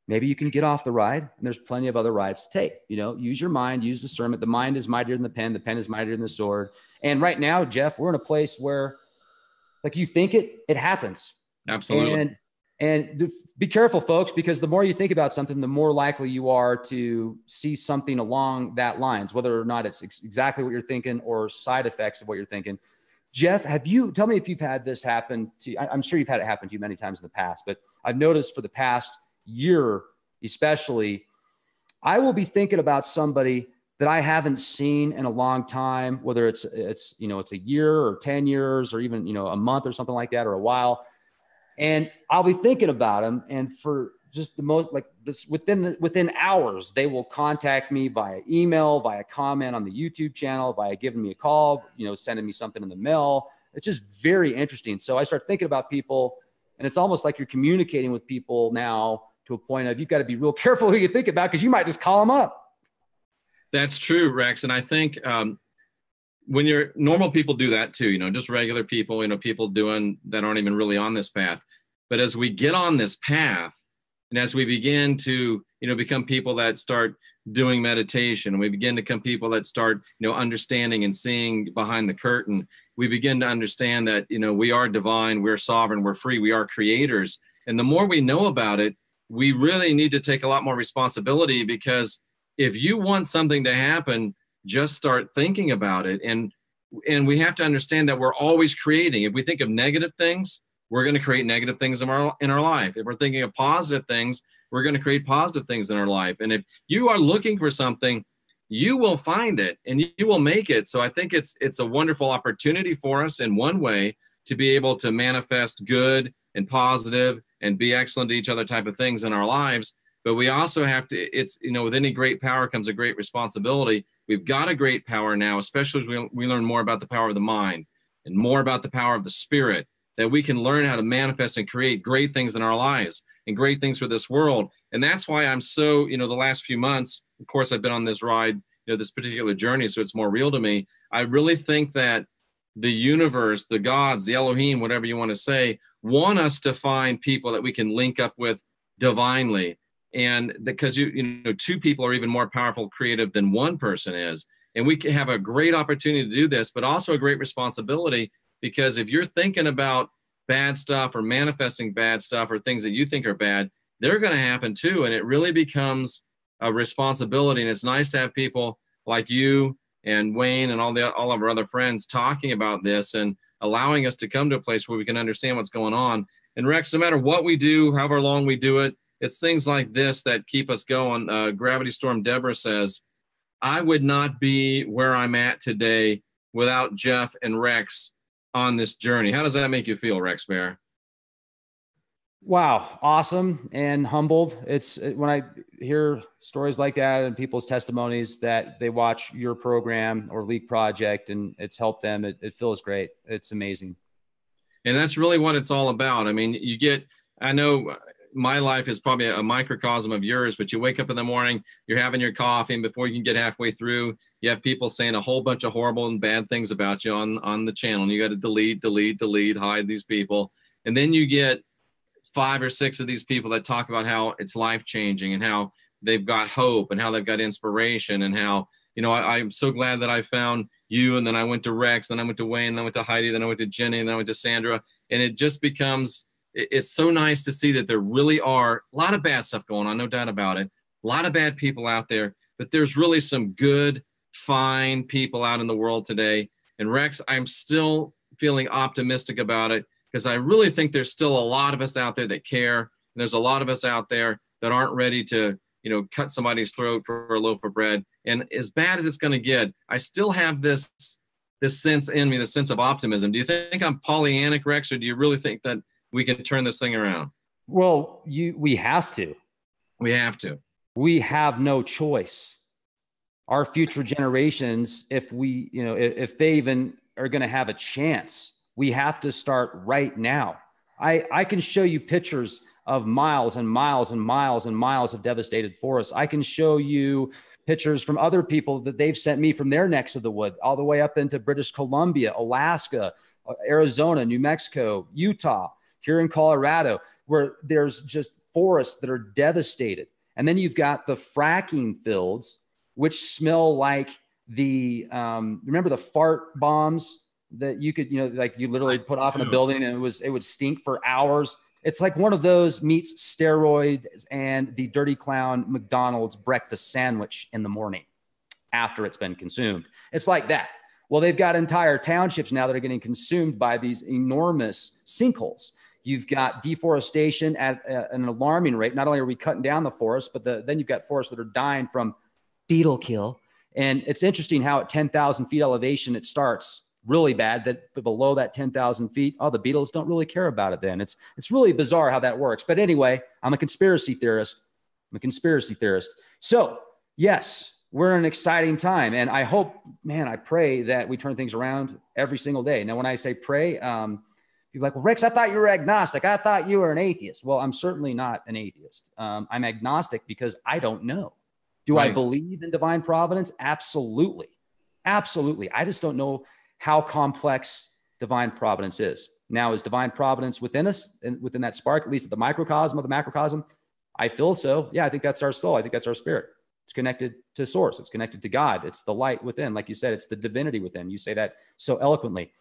maybe you can get off the ride, and there's plenty of other rides to take. Use your mind, use discernment. The mind is mightier than the pen. The pen is mightier than the sword. And right now, Jeff, we're in a place where, like, you think it happens. Absolutely. And be careful, folks, because the more you think about something, the more likely you are to see something along that lines, whether or not it's exactly what you're thinking or side effects of what you're thinking. Jeff, tell me if you've had this happen to you. I'm sure you've had it happen to you many times in the past, but I've noticed for the past year, especially, I will be thinking about somebody that I haven't seen in a long time, whether it's a year or 10 years or even, a month or something like that, or a while. And I'll be thinking about them. And for just the most, like this, within hours, they will contact me via email, via comment on the YouTube channel, via giving me a call, sending me something in the mail. It's just very interesting. So I start thinking about people, and it's almost like you're communicating with people now to a point of, you've got to be real careful who you think about, because you might just call them up. That's true, Rex. And I think when you're normal, people do that too, just regular people, people doing that aren't even really on this path. But as we get on this path, And as we begin to, become people that start doing meditation, and we begin to become people that start, understanding and seeing behind the curtain, we begin to understand that, we are divine, we're sovereign, we're free, we are creators. And the more we know about it, we really need to take a lot more responsibility, because if you want something to happen, just start thinking about it. And we have to understand that we're always creating. If we think of negative things, we're going to create negative things in our life. If we're thinking of positive things, we're going to create positive things in our life. And if you are looking for something, you will find it and you will make it. So I think it's a wonderful opportunity for us in one way to be able to manifest good and positive and be excellent to each other type of things in our lives. But we also have to, with any great power comes a great responsibility. We've got a great power now, especially as we learn more about the power of the mind and more about the power of the spirit, that we can learn how to manifest and create great things in our lives and great things for this world. And that's why I'm so, the last few months, of course, I've been on this ride, this particular journey, so it's more real to me. I really think that the universe, the gods, the Elohim, whatever you want to say, want us to find people that we can link up with divinely. And because two people are even more powerful, creative than one person is. And we can have a great opportunity to do this, but also a great responsibility, because if you're thinking about bad stuff or manifesting bad stuff or things that you think are bad, they're going to happen too. And it really becomes a responsibility. And it's nice to have people like you and Wayne and all of our other friends talking about this and allowing us to come to a place where we can understand what's going on. And Rex, no matter what we do, however long we do it, it's things like this that keep us going. Gravity Storm Deborah says, I would not be where I'm at today without Jeff and Rex on this journey. How does that make you feel, Rex Bear? Wow. Awesome and humbled. It's when I hear stories like that and people's testimonies that they watch your program or League Project and it's helped them. It feels great. It's amazing. And that's really what it's all about. I mean, I know my life is probably a microcosm of yours, but you wake up in the morning, you're having your coffee, and before you can get halfway through, you have people saying a whole bunch of horrible and bad things about you on the channel. And you got to delete, hide these people. And then you get 5 or 6 of these people that talk about how it's life-changing and how they've got hope and how they've got inspiration and how, I'm so glad that I found you. And then I went to Rex, then I went to Wayne, then I went to Heidi, then I went to Jenny, and then I went to Sandra. And it just becomes, it's so nice to see that there really are a lot of bad stuff going on, no doubt about it. A lot of bad people out there, but there's really some good, fine people out in the world today. And Rex, I'm still feeling optimistic about it, because I really think there's still a lot of us out there that care. And there's a lot of us out there that aren't ready to, cut somebody's throat for a loaf of bread. And as bad as it's going to get, I still have this sense in me, the sense of optimism. Do you think I'm Pollyannic, Rex, or do you really think that we can turn this thing around? Well, we have to. We have to. We have no choice. Our future generations, if they even are going to have a chance, we have to start right now. I can show you pictures of miles and miles and miles and miles of devastated forests. I can show you pictures from other people that they've sent me from their necks of the wood, all the way up into British Columbia, Alaska, Arizona, New Mexico, Utah, here in Colorado, where there's just forests that are devastated. And then you've got the fracking fields, which smell like remember the fart bombs that you could, like you literally put off in a building and it would stink for hours. It's like one of those meets steroids and the Dirty Clown McDonald's breakfast sandwich in the morning after it's been consumed. It's like that. Well, they've got entire townships now that are getting consumed by these enormous sinkholes. You've got deforestation at an alarming rate. Not only are we cutting down the forest, but then you've got forests that are dying from beetle kill. And it's interesting how at 10,000 feet elevation, it starts really bad, that below that 10,000 feet, the beetles don't really care about it then. It's really bizarre how that works. But anyway, I'm a conspiracy theorist. So yes, we're in an exciting time. And I hope, I pray that we turn things around every single day. Now, when I say pray, people are like, well, Rex, I thought you were agnostic. I thought you were an atheist. Well, I'm certainly not an atheist. I'm agnostic because I don't know. Do I believe in divine providence? Absolutely. Absolutely. I just don't know how complex divine providence is. Now, is divine providence within us and within that spark, at least at the microcosm of the macrocosm? I feel so. Yeah, I think that's our soul. I think that's our spirit. It's connected to source. It's connected to God. It's the light within. Like you said, it's the divinity within. You say that so eloquently.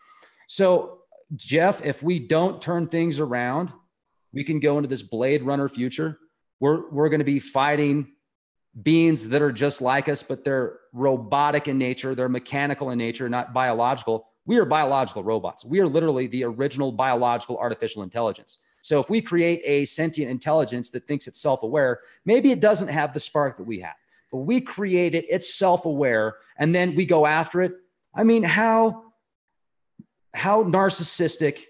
So, Jeff, if we don't turn things around, we can go into this Blade Runner future. We're going to be fighting beings that are just like us, but they're robotic in nature. They're mechanical in nature, not biological. We are biological robots. We are literally the original biological artificial intelligence. So if we create a sentient intelligence that thinks it's self-aware, maybe it doesn't have the spark that we have, but we create it, it's self-aware, and then we go after it. I mean, how narcissistic,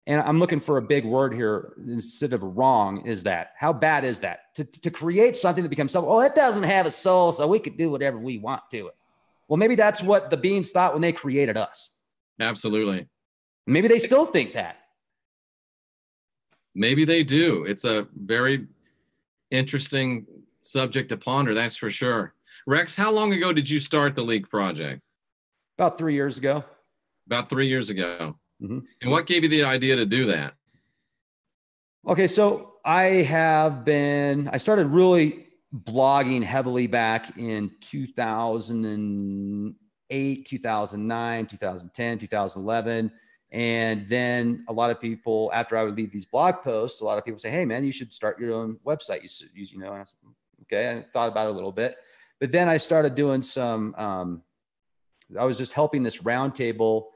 and I'm looking for a big word here instead of wrong, is that? How bad is that? To create something that becomes self, it doesn't have a soul, so we could do whatever we want to it. Well, maybe that's what the beings thought when they created us. Absolutely. Maybe they still think that. Maybe they do. It's a very interesting subject to ponder, that's for sure. Rex, how long ago did you start the Leak Project? About 3 years ago. About 3 years ago. Mm-hmm. And what gave you the idea to do that? Okay, so I started really blogging heavily back in 2008, 2009, 2010, 2011. And then a lot of people, after I would leave these blog posts, a lot of people say, hey, man, you should start your own website. You know, and I said, okay, I thought about it a little bit. But then I started doing some, I was just helping this roundtable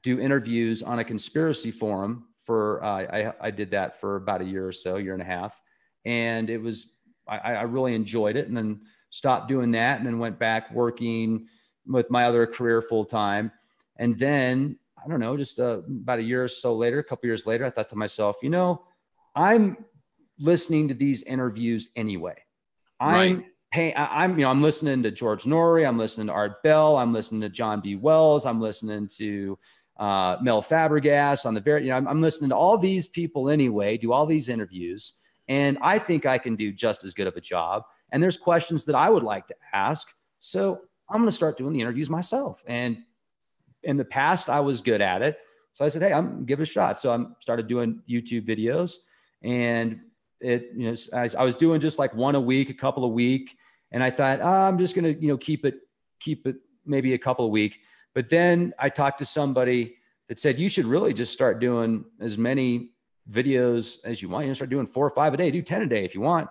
do interviews on a conspiracy forum for, I did that for about a year or so, year and a half. And it was, I really enjoyed it, and then stopped doing that, and then went back working with my other career full time. And then, I don't know, just about a year or so later, a couple years later, I thought to myself, you know, I'm listening to these interviews anyway. I'm listening to George Norrie. I'm listening to Art Bell. I'm listening to John B. Wells. I'm listening to Mel Fabregas I'm listening to all these people anyway, do all these interviews. And I think I can do just as good of a job. And there's questions that I would like to ask. So I'm going to start doing the interviews myself. And in the past, I was good at it. So I said, hey, I'm going to give it a shot. So I started doing YouTube videos, and I was doing just like one a week, a couple a week. And I thought, I'm just going to, keep it maybe a couple a week. But then I talked to somebody that said, you should really just start doing as many videos as you want. Start doing 4 or 5 a day, do 10 a day if you want.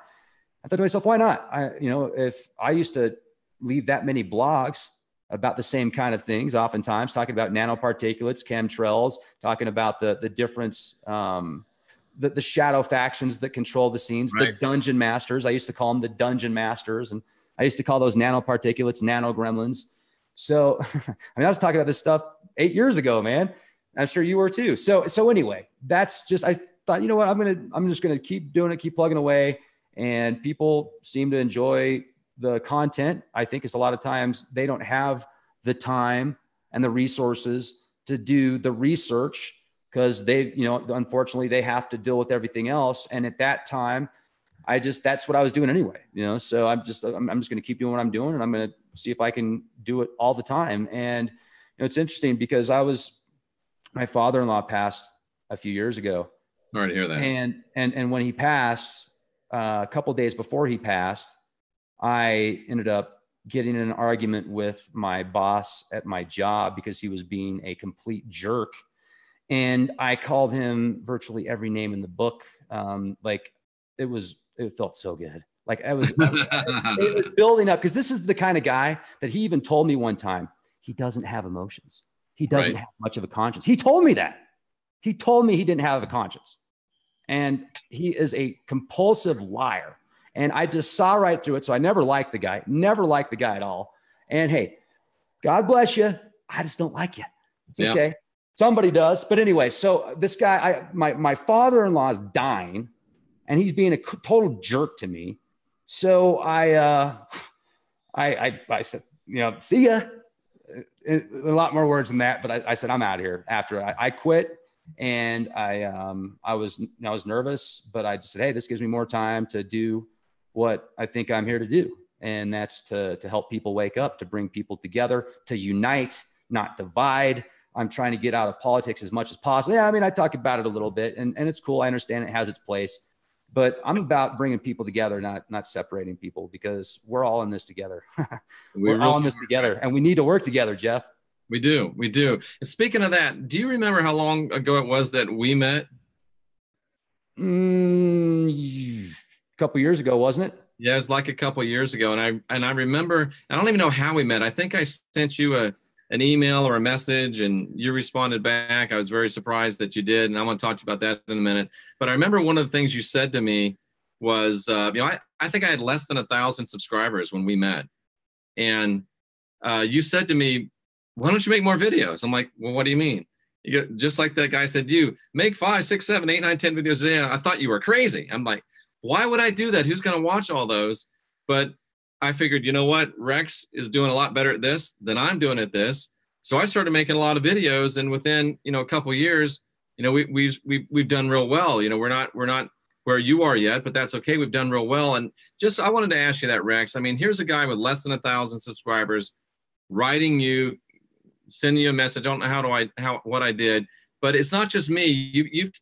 I thought to myself, why not? If I used to leave that many blogs about the same kind of things, oftentimes talking about nanoparticulates, chemtrails, talking about the difference, the shadow factions that control the scenes, right. The dungeon masters. I used to call them the dungeon masters. And I used to call those nanoparticulates nano gremlins. So, I was talking about this stuff 8 years ago, man. I'm sure you were too. So anyway, that's just, I thought, you know what, I'm just going to keep doing it, keep plugging away. And people seem to enjoy the content. I think it's a lot of times they don't have the time and the resources to do the research, because unfortunately they have to deal with everything else. And at that time, that's what I was doing anyway, so I'm just going to keep doing what I'm doing, and I'm going to see if I can do it all the time. And it's interesting because my father-in-law passed a few years ago. Sorry to hear that. And when he passed, a couple of days before he passed, I ended up getting in an argument with my boss at my job because he was being a complete jerk. And I called him virtually every name in the book. It felt so good. It was building up, because this is the kind of guy that he even told me one time, he doesn't have emotions. He doesn't have much of a conscience. He told me that. He told me he didn't have a conscience. And he is a compulsive liar. And I just saw right through it. So I never liked the guy at all. And hey, God bless you. I just don't like you. It's okay. Yeah. Somebody does. But anyway, so this guy, my father-in-law is dying, and he's being a total jerk to me. So I said, see ya. A lot more words than that, but I said, I'm out of here. After I quit, and I was nervous, but I just said, hey, this gives me more time to do what I think I'm here to do. And that's to help people wake up, to bring people together, to unite, not divide. I'm trying to get out of politics as much as possible. Yeah, I talk about it a little bit, and it's cool. I understand it has its place, but I'm about bringing people together, not separating people, because we're all in this together. We're all in this together, and we need to work together, Jeff. We do. We do. And speaking of that, do you remember how long ago it was that we met? A couple years ago, wasn't it? Yeah, it was like a couple of years ago. And I remember, I don't even know how we met. I think I sent you an email or a message and you responded back. I was very surprised that you did. And I want to talk to you about that in a minute. But I remember one of the things you said to me was, I think I had less than 1,000 subscribers when we met. And you said to me, why don't you make more videos? I'm like, well, what do you mean? Just like that guy said, you make 5, 6, 7, 8, 9, 10 videos a day. I thought you were crazy. I'm like, why would I do that? Who's going to watch all those? But I figured, you know what? Rex is doing a lot better at this than I'm doing at this. So I started making a lot of videos, and within, a couple of years, we've done real well. We're not where you are yet, but that's okay. We've done real well. And I wanted to ask you that, Rex. I mean, here's a guy with less than 1,000 subscribers writing you, sending you a message. I don't know what I did, but it's not just me.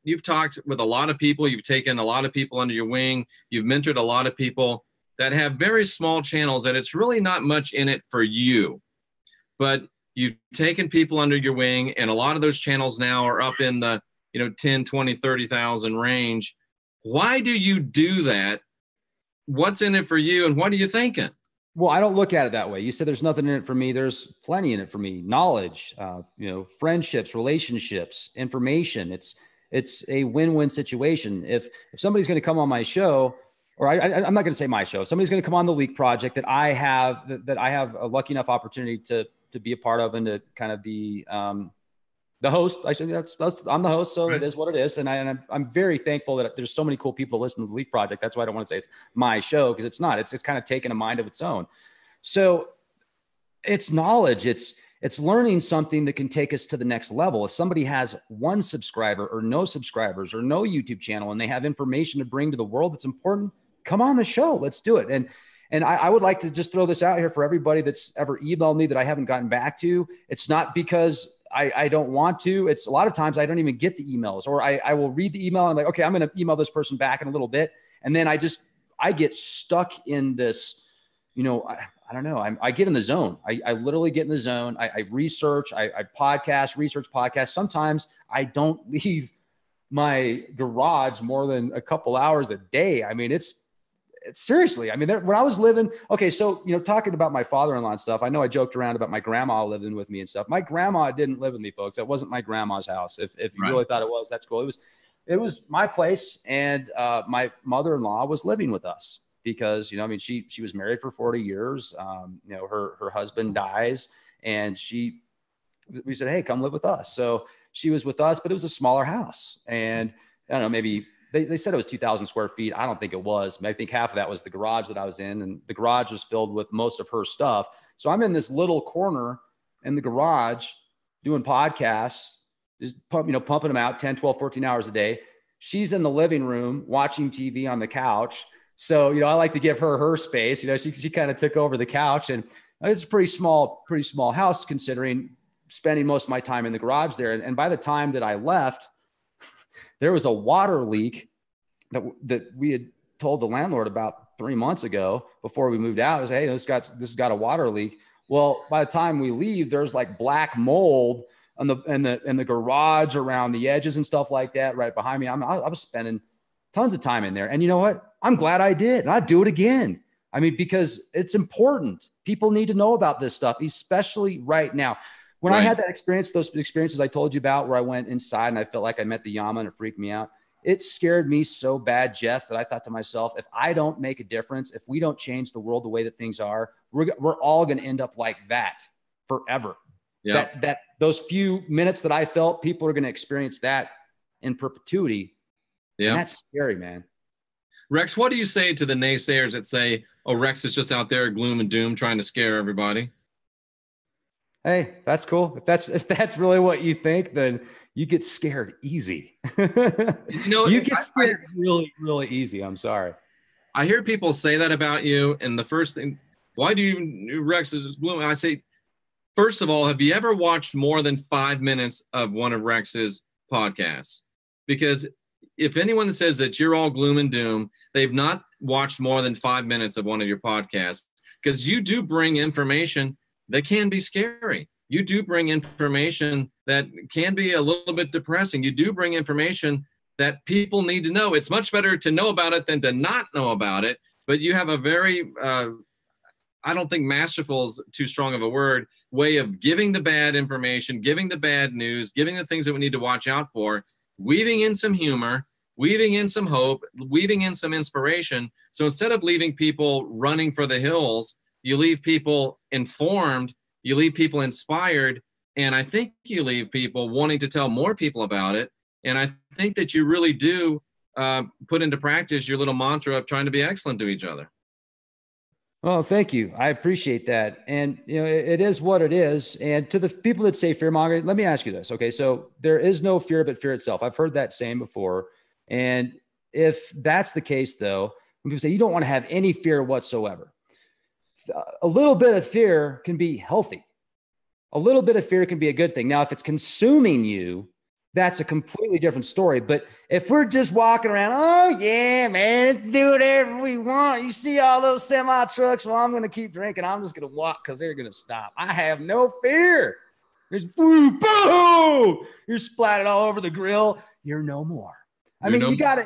You've talked with a lot of people. You've taken a lot of people under your wing. You've mentored a lot of people that have very small channels, and it's really not much in it for you. But you've taken people under your wing, and a lot of those channels now are up in the 10, 20, 30,000 range. Why do you do that? What's in it for you, and what are you thinking? Well, I don't look at it that way. You said there's nothing in it for me. There's plenty in it for me. Knowledge, friendships, relationships, information. It's a win-win situation. If somebody's going to come on my show, or I'm not going to say my show, if somebody's going to come on the Leak Project that I have a lucky enough opportunity to be a part of and to kind of be the host. I said I'm the host, so It is what it is, and I'm very thankful that there's so many cool people listening to the Leak Project. That's why I don't want to say it's my show, because it's not. It's kind of taken a mind of its own. So it's knowledge. It's learning something that can take us to the next level. If somebody has 1 subscriber or no subscribers or no YouTube channel, and they have information to bring to the world that's important, come on the show. Let's do it. And I would like to just throw this out here for everybody that's ever emailed me that I haven't gotten back to. It's not because I don't want to. It's a lot of times I don't even get the emails, or I will read the email and I'm like, okay, I'm going to email this person back in a little bit. And then I get stuck in this, I don't know. I get in the zone. I literally get in the zone. I research, I research podcasts. Sometimes I don't leave my garage more than a couple hours a day. I mean, it's seriously, I mean, when I was living, okay, so, talking about my father-in-law and stuff, I know I joked around about my grandma living with me and stuff. My grandma didn't live with me, folks. That wasn't my grandma's house. If you really thought it was, that's cool. It was my place. And my mother-in-law was living with us because, she was married for 40 years. Her husband dies, and we said, hey, come live with us. So she was with us, but it was a smaller house. And I don't know, maybe they said it was 2,000 square feet. I don't think it was. I think half of that was the garage that I was in, and the garage was filled with most of her stuff. So I'm in this little corner in the garage doing podcasts, just pumping them out 10, 12, 14 hours a day. She's in the living room watching TV on the couch. So, I like to give her space. She kind of took over the couch, and it's a pretty small house considering spending most of my time in the garage there. And by the time that I left, there was a water leak that we had told the landlord about 3 months ago before we moved out. It was, hey, this has got a water leak. Well, by the time we leave, there's like black mold in the garage around the edges and stuff like that right behind me. I was spending tons of time in there. And you know what? I'm glad I did. And I'd do it again. I mean, because it's important. People need to know about this stuff, especially right now. When I had that experience, those experiences I told you about where I went inside and I felt like I met the Yama and it freaked me out. It scared me so bad, Jeff, that I thought to myself, if I don't make a difference, if we don't change the world the way that things are, we're all going to end up like that forever. Yeah. That those few minutes that I felt, people are going to experience that in perpetuity. Yeah. And that's scary, man. Rex, what do you say to the naysayers that say, oh, Rex is just out there gloom and doom trying to scare everybody? Hey, that's cool. If that's really what you think, then you get scared easy. You get scared really, really easy. I'm sorry. I hear people say that about you. And the first thing, why do you, Rex is blooming? I say, first of all, have you ever watched more than 5 minutes of one of Rex's podcasts? Because if anyone says that you're all gloom and doom, they've not watched more than 5 minutes of one of your podcasts, because you do bring information that can be scary. You do bring information that can be a little bit depressing. You do bring information that people need to know. It's much better to know about it than to not know about it. But you have a very, I don't think masterful is too strong of a word, way of giving the bad information, giving the bad news, giving the things that we need to watch out for, weaving in some humor, weaving in some hope, weaving in some inspiration. So instead of leaving people running for the hills, you leave people informed, you leave people inspired, and I think you leave people wanting to tell more people about it. And I think that you really do put into practice your little mantra of trying to be excellent to each other. Oh, thank you. I appreciate that. And, it is what it is. And to the people that say fear mongering, let me ask you this. Okay. So there is no fear but fear itself. I've heard that saying before. And if that's the case, though, when people say you don't want to have any fear whatsoever, a little bit of fear can be healthy. A little bit of fear can be a good thing. Now, if it's consuming you, that's a completely different story. But if we're just walking around, oh, yeah, man, let's do whatever we want. You see all those semi trucks? Well, I'm going to keep drinking. I'm just going to walk because they're going to stop. I have no fear. There's food. Boom. You're splattered all over the grill. You're no more. You got to.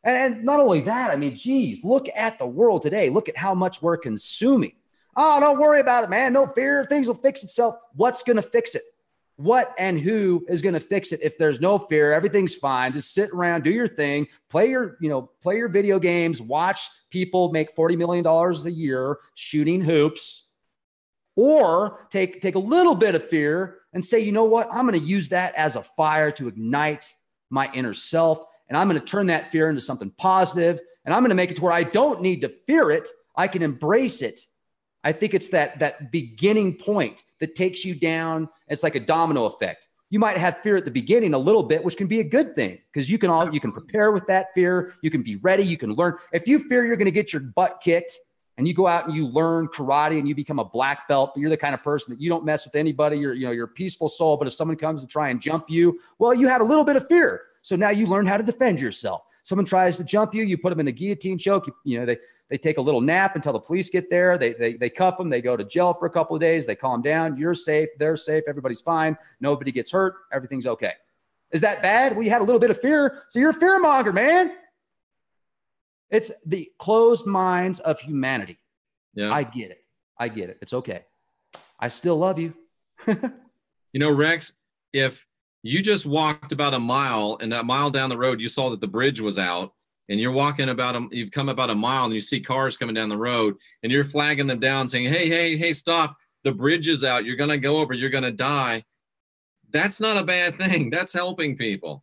And not only that, geez, look at the world today. Look at how much we're consuming. Oh, don't worry about it, man. No fear. Things will fix itself. What's going to fix it? What and who is going to fix it if there's no fear? Everything's fine. Just sit around, do your thing, play your video games, watch people make $40 million a year shooting hoops, or take a little bit of fear and say, you know what? I'm going to use that as a fire to ignite my inner self. And I'm going to turn that fear into something positive. And I'm going to make it to where I don't need to fear it. I can embrace it. I think it's that beginning point that takes you down. It's like a domino effect. You might have fear at the beginning a little bit, which can be a good thing because you can prepare with that fear. You can be ready. You can learn. If you fear you're going to get your butt kicked and you go out and you learn karate and you become a black belt, but you're the kind of person that you don't mess with anybody. You're a peaceful soul. But if someone comes to try and jump you, well, you had a little bit of fear. So now you learn how to defend yourself. Someone tries to jump you, you put them in a guillotine choke. They take a little nap until the police get there. They cuff them. They go to jail for a couple of days. They calm down. You're safe. They're safe. Everybody's fine. Nobody gets hurt. Everything's okay. Is that bad? Well, you had a little bit of fear. So you're a fear monger, man. It's the closed minds of humanity. Yeah. I get it. It's okay. I still love you. Rex, if you just walked about a mile and that mile down the road, you saw that the bridge was out, and you're walking you've come about a mile and you see cars coming down the road and you're flagging them down saying, hey, stop. The bridge is out. You're going to go over. You're going to die. That's not a bad thing. That's helping people.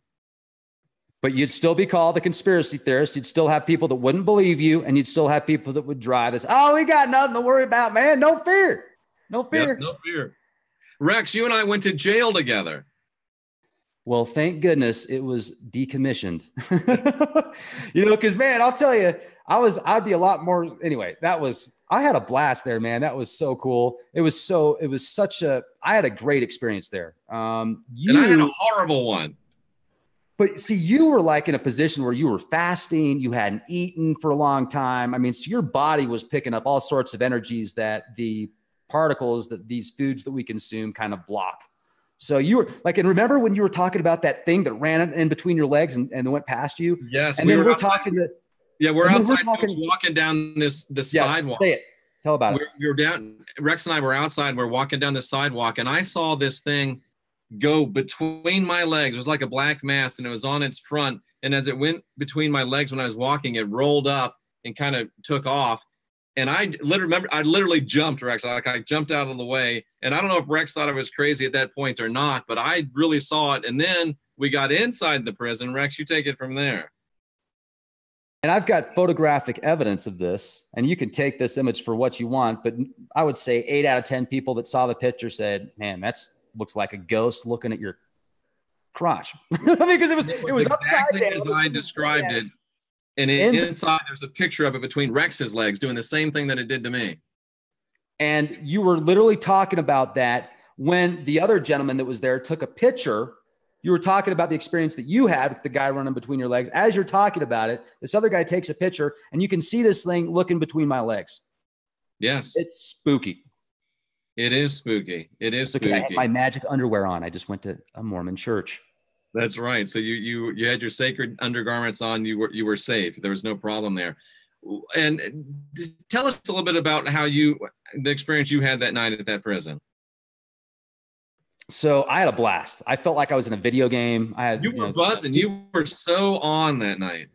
But you'd still be called a conspiracy theorist. You'd still have people that wouldn't believe you, and you'd still have people that would drive us. Oh, we got nothing to worry about, man. No fear. No fear. Yep, no fear. Rex, you and I went to jail together. Well, thank goodness it was decommissioned. Because, man, I'll tell you, I'd be a lot more. Anyway, I had a blast there, man. That was so cool. I had a great experience there. And I had a horrible one. But see, you were like in a position where you were fasting, you hadn't eaten for a long time. So your body was picking up all sorts of energies that the particles that these foods that we consume kind of block. So you were like, and remember when you were talking about that thing that ran in between your legs and went past you? Yes. And then we're talking to, we're outside. We're walking down this sidewalk. Say it. Tell about it. We were down. Rex and I were outside. We're walking down the sidewalk, and I saw this thing go between my legs. It was like a black mass, and it was on its front. And as it went between my legs when I was walking, it rolled up and kind of took off. And I literally jumped, Rex. I jumped out of the way. And I don't know if Rex thought I was crazy at that point or not, but I really saw it. And then we got inside the prison. Rex, you take it from there. And I've got photographic evidence of this, and you can take this image for what you want. But I would say 8 out of 10 people that saw the picture said, man, looks like a ghost looking at your crotch. Because it was exactly upside down. As I described it. And inside, there's a picture of it between Rex's legs doing the same thing that it did to me. And you were literally talking about that when the other gentleman that was there took a picture You were talking about the experience that you had with the guy running between your legs. As you're talking about it, this other guy takes a picture and you can see this thing looking between my legs. Yes. It's spooky. It is spooky. It is spooky. I had my spooky. magic underwear on. I just went to a Mormon church. That's right. So you had your sacred undergarments on. You were safe. There was no problem there. And tell us a little bit about the experience you had that night at that prison. So I had a blast. I felt like I was in a video game. You were buzzing. You were so on that night.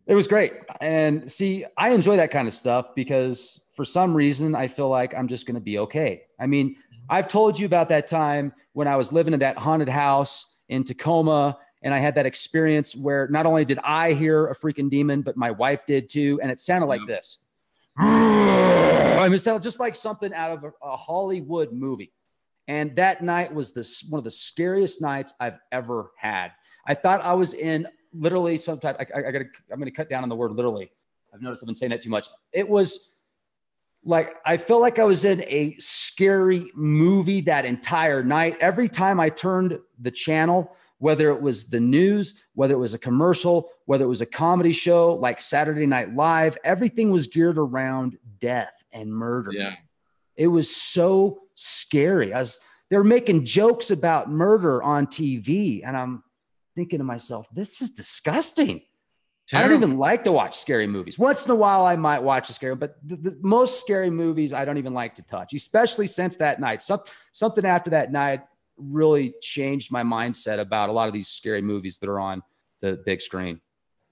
It was great. And see, I enjoy that kind of stuff because for some reason, I feel like I'm just going to be okay. I mean, I've told you about that time when I was living in that haunted house in Tacoma, and I had that experience where not only did I hear a freaking demon, but my wife did too. And it sounded like this. I mean, it sounded just like something out of a Hollywood movie. And that night was one of the scariest nights I've ever had. I thought I was in literally some type. I'm going to cut down on the word literally. I've noticed I've been saying that too much. It was like, I felt like I was in a scary movie that entire night. Every time I turned the channel, whether it was the news, whether it was a commercial, whether it was a comedy show like Saturday Night Live, everything was geared around death and murder. Yeah. It was so scary. They were making jokes about murder on TV, and I'm thinking to myself, this is disgusting. Terrible. I don't even like to watch scary movies. Once in a while, I might watch a scary, but the most scary movies I don't even like to touch, especially since that night. Something after that night really changed my mindset about a lot of these scary movies that are on the big screen.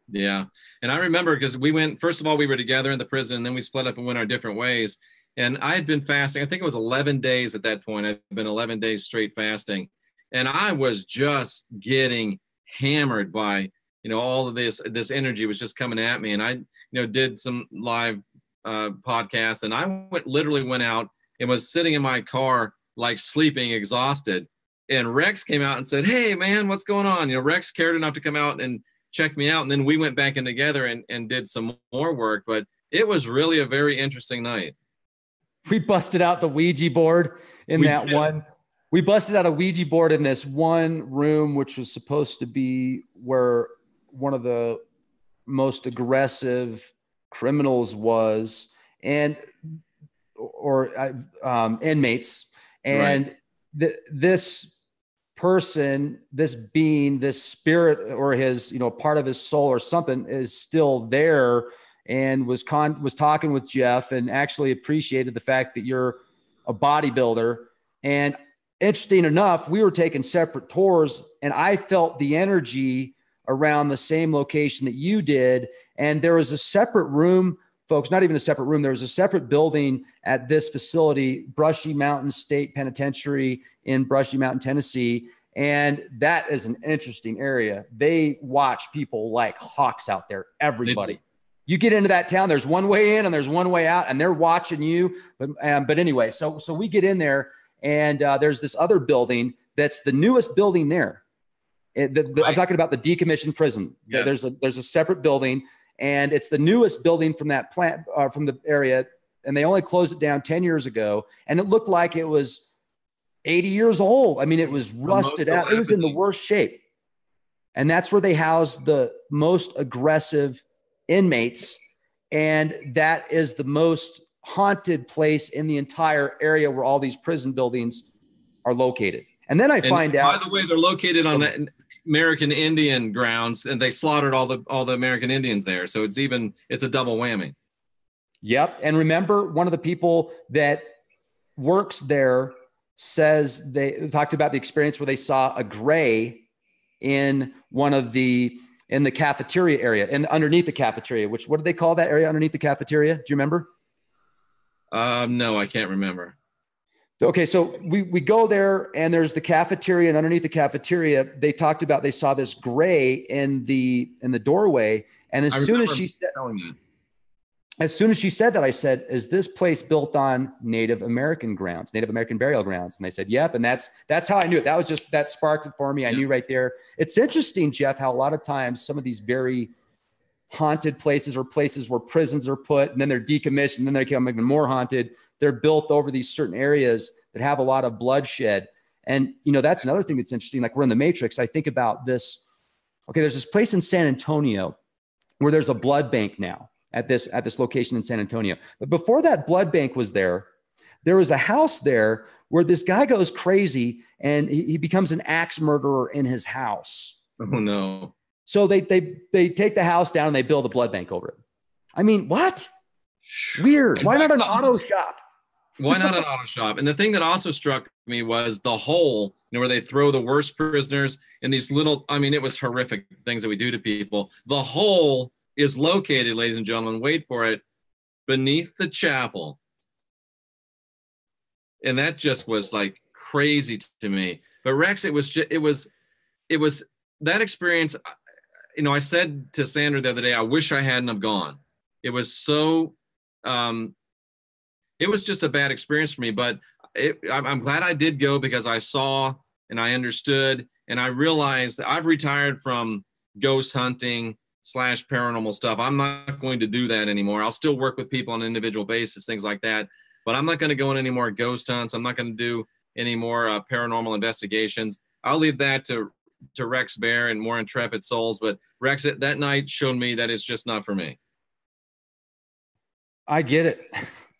Yeah. And I remember because first of all, we were together in the prison, and then we split up and went our different ways. And I had been fasting. I think it was 11 days at that point. I'd been 11 days straight fasting. And I was just getting hammered by, all of this energy was just coming at me. And I, did some live podcasts, and I literally went out and was sitting in my car, like sleeping, exhausted. And Rex came out and said, "Hey man, what's going on?" Rex cared enough to come out and check me out. And then we went back in together and did some more work, but it was really a very interesting night. We busted out the Ouija board we busted out a Ouija board in this one room, which was supposed to be where one of the most aggressive criminals was, or inmates. And right. This person, this being, this spirit, or his, part of his soul or something is still there, and was talking with Jeff and actually appreciated the fact that you're a bodybuilder. And interesting enough, we were taking separate tours, and I felt the energy around the same location that you did. And there was a separate room, folks, not even a separate room. There was a separate building at this facility, Brushy Mountain State Penitentiary in Brushy Mountain, Tennessee. And that is an interesting area. They watch people like hawks out there, everybody. You get into that town, there's one way in and there's one way out, and they're watching you. But anyway, so we get in there, and there's this other building that's the newest building there. Right. I'm talking about the decommissioned prison. Yes. There's a separate building, and it's the newest building from that plant, from the area, and they only closed it down 10 years ago, and it looked like it was 80 years old. I mean, it was rusted out. It was in the worst shape. And that's where they housed the most aggressive inmates, and that is the most haunted place in the entire area where all these prison buildings are located. And then I find out, by the way, they're located on the American Indian grounds, and they slaughtered all the American Indians there. So it's a double whammy. Yep. And remember, one of the people that works there says they talked about the experience where they saw a gray in the cafeteria area, and underneath the cafeteria, what did they call that area underneath the cafeteria? Do you remember? No, I can't remember. Okay. So we go there, and there's the cafeteria, and underneath the cafeteria, they talked about, they saw this gray in the doorway. And as soon as she said that, I said, "Is this place built on Native American grounds, Native American burial grounds?" And they said, "Yep." And that's how I knew it. That sparked it for me. I knew right there. It's interesting, Jeff, how a lot of times some of these very haunted places, or places where prisons are put, and then they're decommissioned, and then they become even more haunted. They're built over these certain areas that have a lot of bloodshed. And, you know, that's another thing that's interesting. Like, we're in the Matrix. I think about this. Okay, there's this place in San Antonio where there's a blood bank now at this location in San Antonio. But before that blood bank was there was a house there where this guy goes crazy and he becomes an axe murderer in his house. Oh no. So they take the house down and they build a blood bank over it. I mean, what? Weird. Why not an auto shop? Why not an auto shop? And the thing that also struck me was the hole, you know, where they throw the worst prisoners in these little, I mean, it was horrific things that we do to people. The hole is located, ladies and gentlemen, wait for it, beneath the chapel. And that just was like crazy to me. But Rex, it was that experience. You know, I said to Sandra the other day, I wish I hadn't have gone. It was so, it was just a bad experience for me, but I'm glad I did go because I saw and I understood and I realized that I've retired from ghost hunting / paranormal stuff. I'm not going to do that anymore. I'll still work with people on an individual basis, things like that, but I'm not going to go on any more ghost hunts. I'm not going to do any more paranormal investigations. I'll leave that to Rex Bear and more intrepid souls. But Rex, that night showed me that it's just not for me. I get it.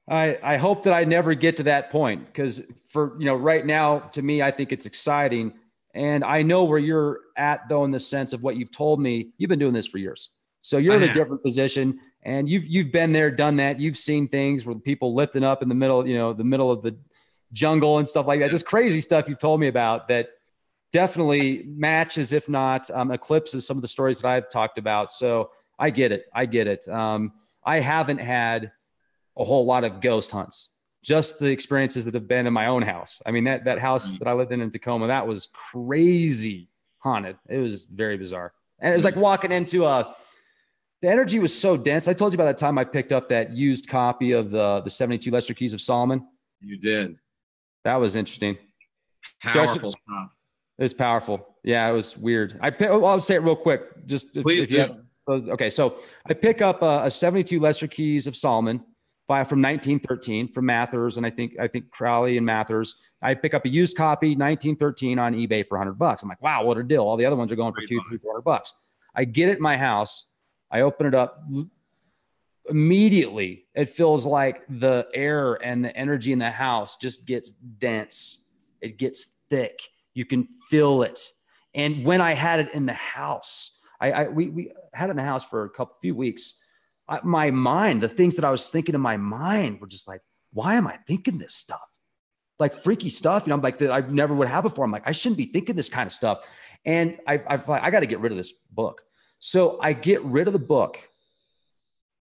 I hope that I never get to that point, because for, you know, right now, to me, I think it's exciting. And I know where you're at, though, in the sense of what you've told me. You've been doing this for years. So you're in a different position, and you've been there, done that. You've seen things where people lifting up in the middle, you know, the middle of the jungle and stuff like that. Just crazy stuff you've told me about that definitely matches, if not eclipses, some of the stories that I've talked about. So I get it. I haven't had a whole lot of ghost hunts, just the experiences that have been in my own house. I mean, that house that I lived in Tacoma, that was crazy haunted. It was very bizarre. And it was like walking into the energy was so dense. I told you about that time I picked up that used copy of the 72 Lesser Keys of Solomon. You did. That was interesting. Powerful stuff. It was powerful. Yeah, it was weird. I'll say it real quick. Just please do. Okay, so I pick up a 72 Lesser Keys of Solomon from 1913 from Mathers, and I think Crowley and Mathers. I pick up a used copy 1913 on eBay for $100. I'm like, wow, what a deal! All the other ones are going for $200, $300, $400. I get it in my house. I open it up. Immediately, it feels like the air and the energy in the house just gets dense. It gets thick. You can feel it. And when I had it in the house, we had it in the house for a few weeks. My mind, the things that I was thinking in my mind were just like, why am I thinking this stuff? Like freaky stuff, you know, I'm like, that I never would have before. I'm like, I shouldn't be thinking this kind of stuff. And I got to get rid of this book. So I get rid of the book.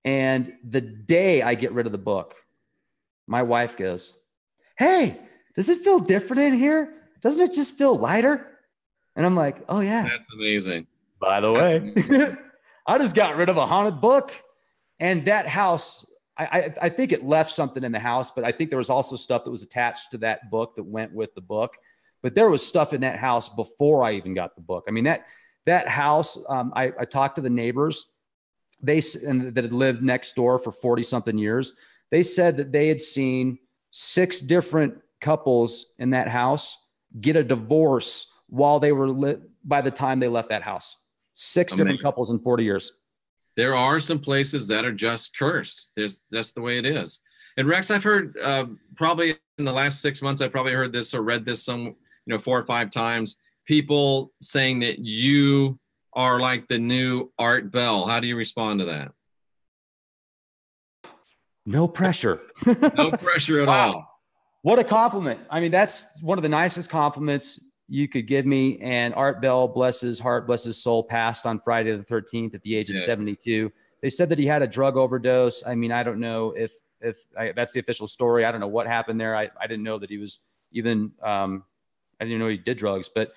And the day I get rid of the book, my wife goes, hey, does it feel different in here? Doesn't it just feel lighter? And I'm like, oh yeah. That's amazing. By the way, I just got rid of a haunted book. And that house, I think it left something in the house, but I think there was also stuff that was attached to that book that went with the book. But there was stuff in that house before I even got the book. I mean, that house, I talked to the neighbors, that had lived next door for 40 something years. They said that they had seen 6 different couples in that house get a divorce while they were by the time they left that house. 6 different couples in 40 years. There are some places that are just cursed. That's the way it is. And Rex, I've heard probably in the last 6 months, I've probably heard this or read this 4 or 5 times. People saying that you are like the new Art Bell. How do you respond to that? No pressure. No pressure at all. What a compliment. I mean, that's one of the nicest compliments you could give me. And Art Bell, bless his heart, bless his soul, passed on Friday the 13th at the age of 72. They said that he had a drug overdose. I mean, I don't know if that's the official story. I don't know what happened there. I didn't know that he was even, I didn't know he did drugs. But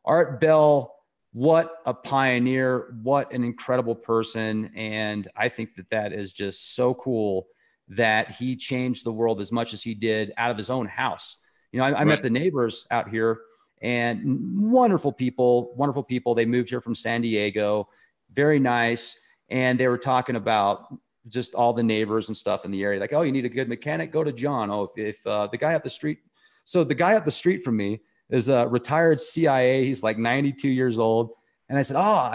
Art Bell, what a pioneer, what an incredible person. And I think that is just so cool that he changed the world as much as he did out of his own house. You know, I met the neighbors out here, and wonderful people. They moved here from San Diego. Very nice. And they were talking about just all the neighbors and stuff in the area. Like, oh, you need a good mechanic? Go to John. Oh, if the guy up the street. So the guy up the street from me, is a retired CIA. He's like 92 years old. And I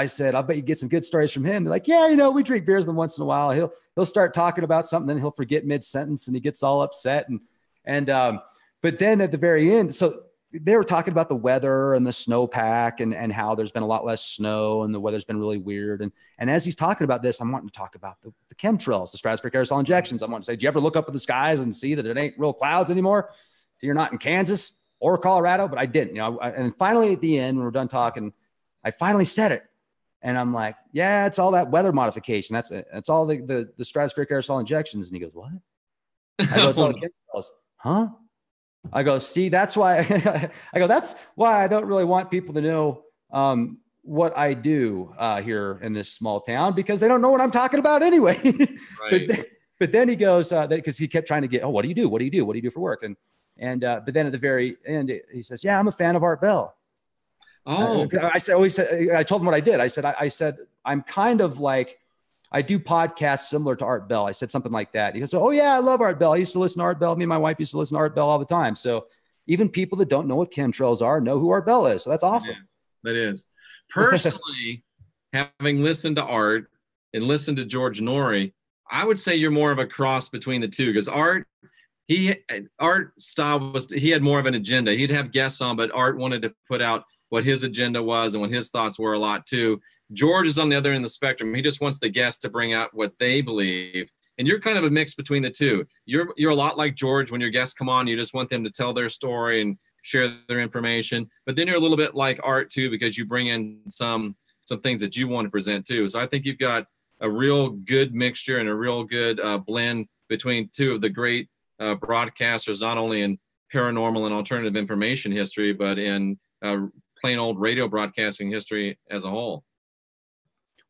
said, I'll bet you get some good stories from him. They're like, yeah, we drink beers with him once in a while. He'll start talking about something, then he'll forget mid-sentence and he gets all upset. But then at the very end, so they were talking about the weather and the snowpack and how there's been a lot less snow and the weather's been really weird. And as he's talking about this, I'm wanting to talk about the chemtrails, the stratospheric aerosol injections. I'm wanting to say, do you ever look up at the skies and see that it ain't real clouds anymore? So you're not in Kansas or Colorado, but I didn't, and finally at the end, when we're done talking, I finally said it. And I'm like, yeah, it's all that weather modification. That's all the stratospheric aerosol injections. And he goes, what? I go, it's all the chemtrails. Huh? I go, see, that's why that's why I don't really want people to know what I do here in this small town, because they don't know what I'm talking about anyway. Right. but then he goes, because he kept trying to get, what do you do? What do you do? What do you do for work? But then at the very end, he says, yeah, I'm a fan of Art Bell. Oh, I told him what I did. I said, I'm kind of like, I do podcasts similar to Art Bell. I said something like that. He goes, oh yeah, I love Art Bell. I used to listen to Art Bell. Me and my wife used to listen to Art Bell all the time. So even people that don't know what chemtrails are know who Art Bell is. So that's awesome. Yeah, that is. Personally, having listened to Art and listened to George Norrie, I would say you're more of a cross between the two, because Art style was, he had more of an agenda. He'd have guests on, but Art wanted to put out what his agenda was and what his thoughts were a lot too. George is on the other end of the spectrum. He just wants the guests to bring out what they believe. And you're kind of a mix between the two. You're a lot like George. When your guests come on, you just want them to tell their story and share their information. But then you're a little bit like Art too, because you bring in some things that you want to present too. So I think you've got a real good mixture and a real good blend between two of the great broadcasters, not only in paranormal and alternative information history, but in plain old radio broadcasting history as a whole.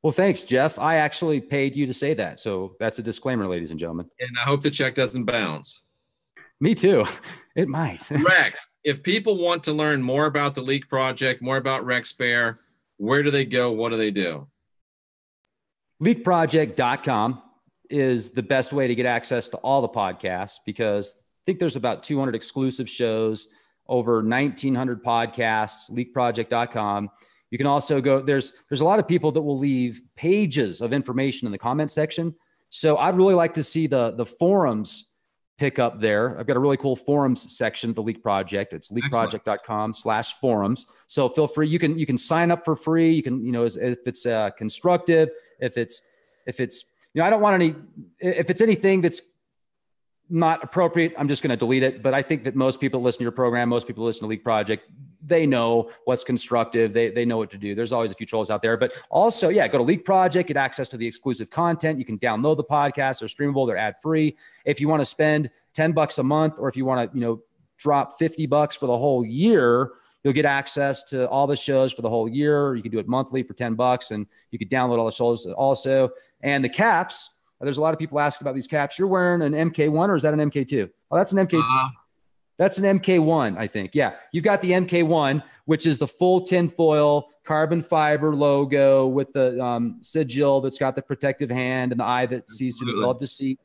Well, thanks, Jeff. I actually paid you to say that. So that's a disclaimer, ladies and gentlemen. And I hope the check doesn't bounce. Me too. It might. Rex, if people want to learn more about the Leak Project, more about Rex Bear, where do they go? What do they do? Leakproject.com is the best way to get access to all the podcasts, because I think there's about 200 exclusive shows, over 1,900 podcasts, leakproject.com. You can also go, there's a lot of people that will leave pages of information in the comment section. So I'd really like to see the forums pick up there. I've got a really cool forums section, the Leak Project. It's leakproject.com/forums. So feel free. You can sign up for free. You can, if it's constructive, if it's, I don't want any, if it's anything that's not appropriate, I'm just going to delete it. But I think that most people listen to your program, most people listen to Leak Project, they know what's constructive. They know what to do. There's always a few trolls out there, but also, go to Leak Project, get access to the exclusive content. You can download the podcast. They're streamable. They're ad free. If you want to spend $10 a month, or if you want to, drop $50 for the whole year, you'll get access to all the shows for the whole year. You can do it monthly for $10, and you can download all the shows also. And the caps, there's a lot of people asking about these caps. You're wearing an MK1, or is that an MK2? Oh, that's an MK. That's an MK1, I think. Yeah, you've got the MK1, which is the full tinfoil carbon fiber logo with the sigil that's got the protective hand and the eye that sees through the veil of deceit.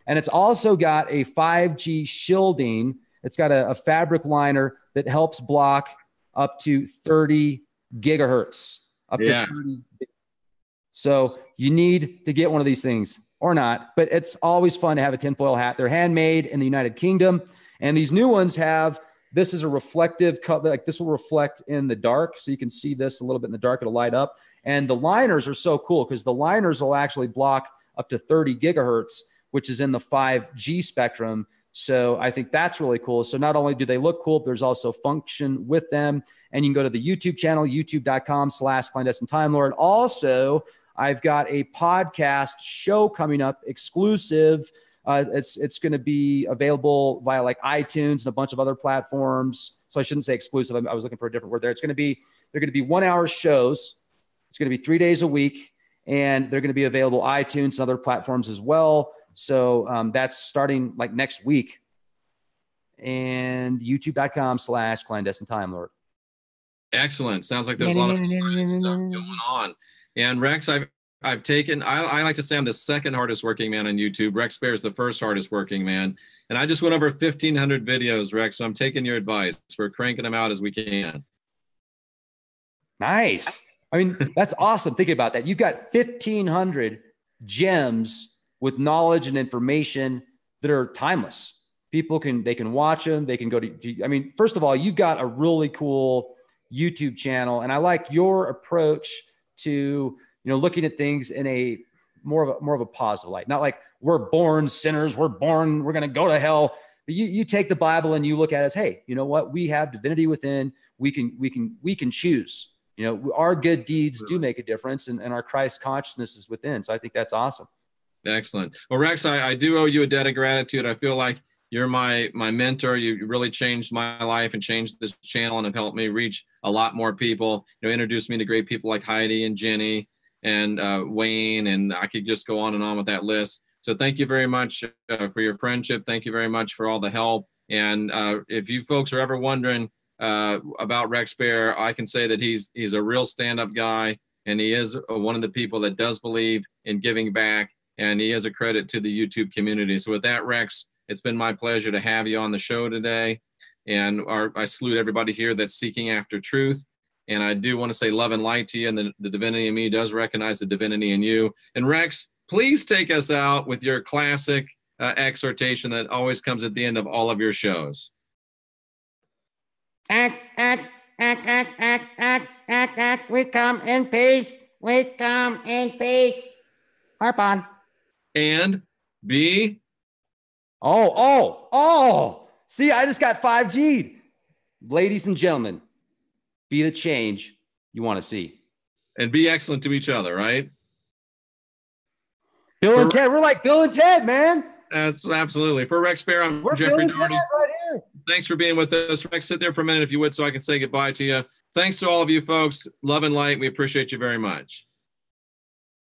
And it's also got a 5G shielding. It's got a fabric liner that helps block up to 30 gigahertz. To 30. So you need to get one of these things, or not, but it's always fun to have a tinfoil hat. They're handmade in the United Kingdom. And these new ones this is a reflective color, like this will reflect in the dark. So you can see this a little bit in the dark, it'll light up. And the liners are so cool, because the liners will actually block up to 30 gigahertz, which is in the 5G spectrum. So I think that's really cool. So not only do they look cool, but there's also function with them. And you can go to the YouTube channel, youtube.com/clandestine Time Lord. Also, I've got a podcast show coming up, exclusive. It's going to be available via like iTunes and a bunch of other platforms. So I shouldn't say exclusive. I was looking for a different word there. They're going to be 1 hour shows. It's going to be 3 days a week, and they're going to be available iTunes and other platforms as well. So that's starting like next week. And youtube.com/clandestine Time Lord. Excellent. Sounds like there's a lot of exciting stuff going on. And Rex, I've taken, I like to say I'm the second hardest working man on YouTube. Rex Bear is the first hardest working man. And I just went over 1,500 videos, Rex. So I'm taking your advice. We're cranking them out as we can. Nice. I mean, that's awesome. Think about that. You've got 1,500 gems with knowledge and information that are timeless. People they can watch them. They can go to, I mean, first of all, you've got a really cool YouTube channel. And I like your approach to, looking at things in a more of a positive light. Not like we're born sinners. We're going to go to hell. But you take the Bible and you look at it as, hey, you know what? We have divinity within. We can choose. Our good deeds do make a difference, and our Christ consciousness is within. So I think that's awesome. Excellent. Well, Rex, I do owe you a debt of gratitude. I feel like you're my mentor. You really changed my life and changed this channel and have helped me reach a lot more people. Introduced me to great people like Heidi and Jenny and Wayne, and I could just go on and on with that list. So thank you very much for your friendship. Thank you very much for all the help. And if you folks are ever wondering about Rex Bear, I can say that he's a real stand-up guy, and he is one of the people that does believe in giving back, and he is a credit to the YouTube community. So with that, Rex, it's been my pleasure to have you on the show today. And I salute everybody here that's seeking after truth. And I do want to say love and light to you, and the divinity in me does recognize the divinity in you. And Rex, please take us out with your classic exhortation that always comes at the end of all of your shows. Act, act, act, act, act, act, act, act. We come in peace. We come in peace. Harp on. And be. Oh. See, I just got 5G'd. Ladies and gentlemen, be the change you want to see. And be excellent to each other, right? Bill and Ted. We're like Bill and Ted, man. That's absolutely. For Rex Bear, I'm We're Jeffrey Bill and Daugherty. Ted right here. Thanks for being with us. Rex, sit there for a minute if you would so I can say goodbye to you. Thanks to all of you folks. Love and light. We appreciate you very much.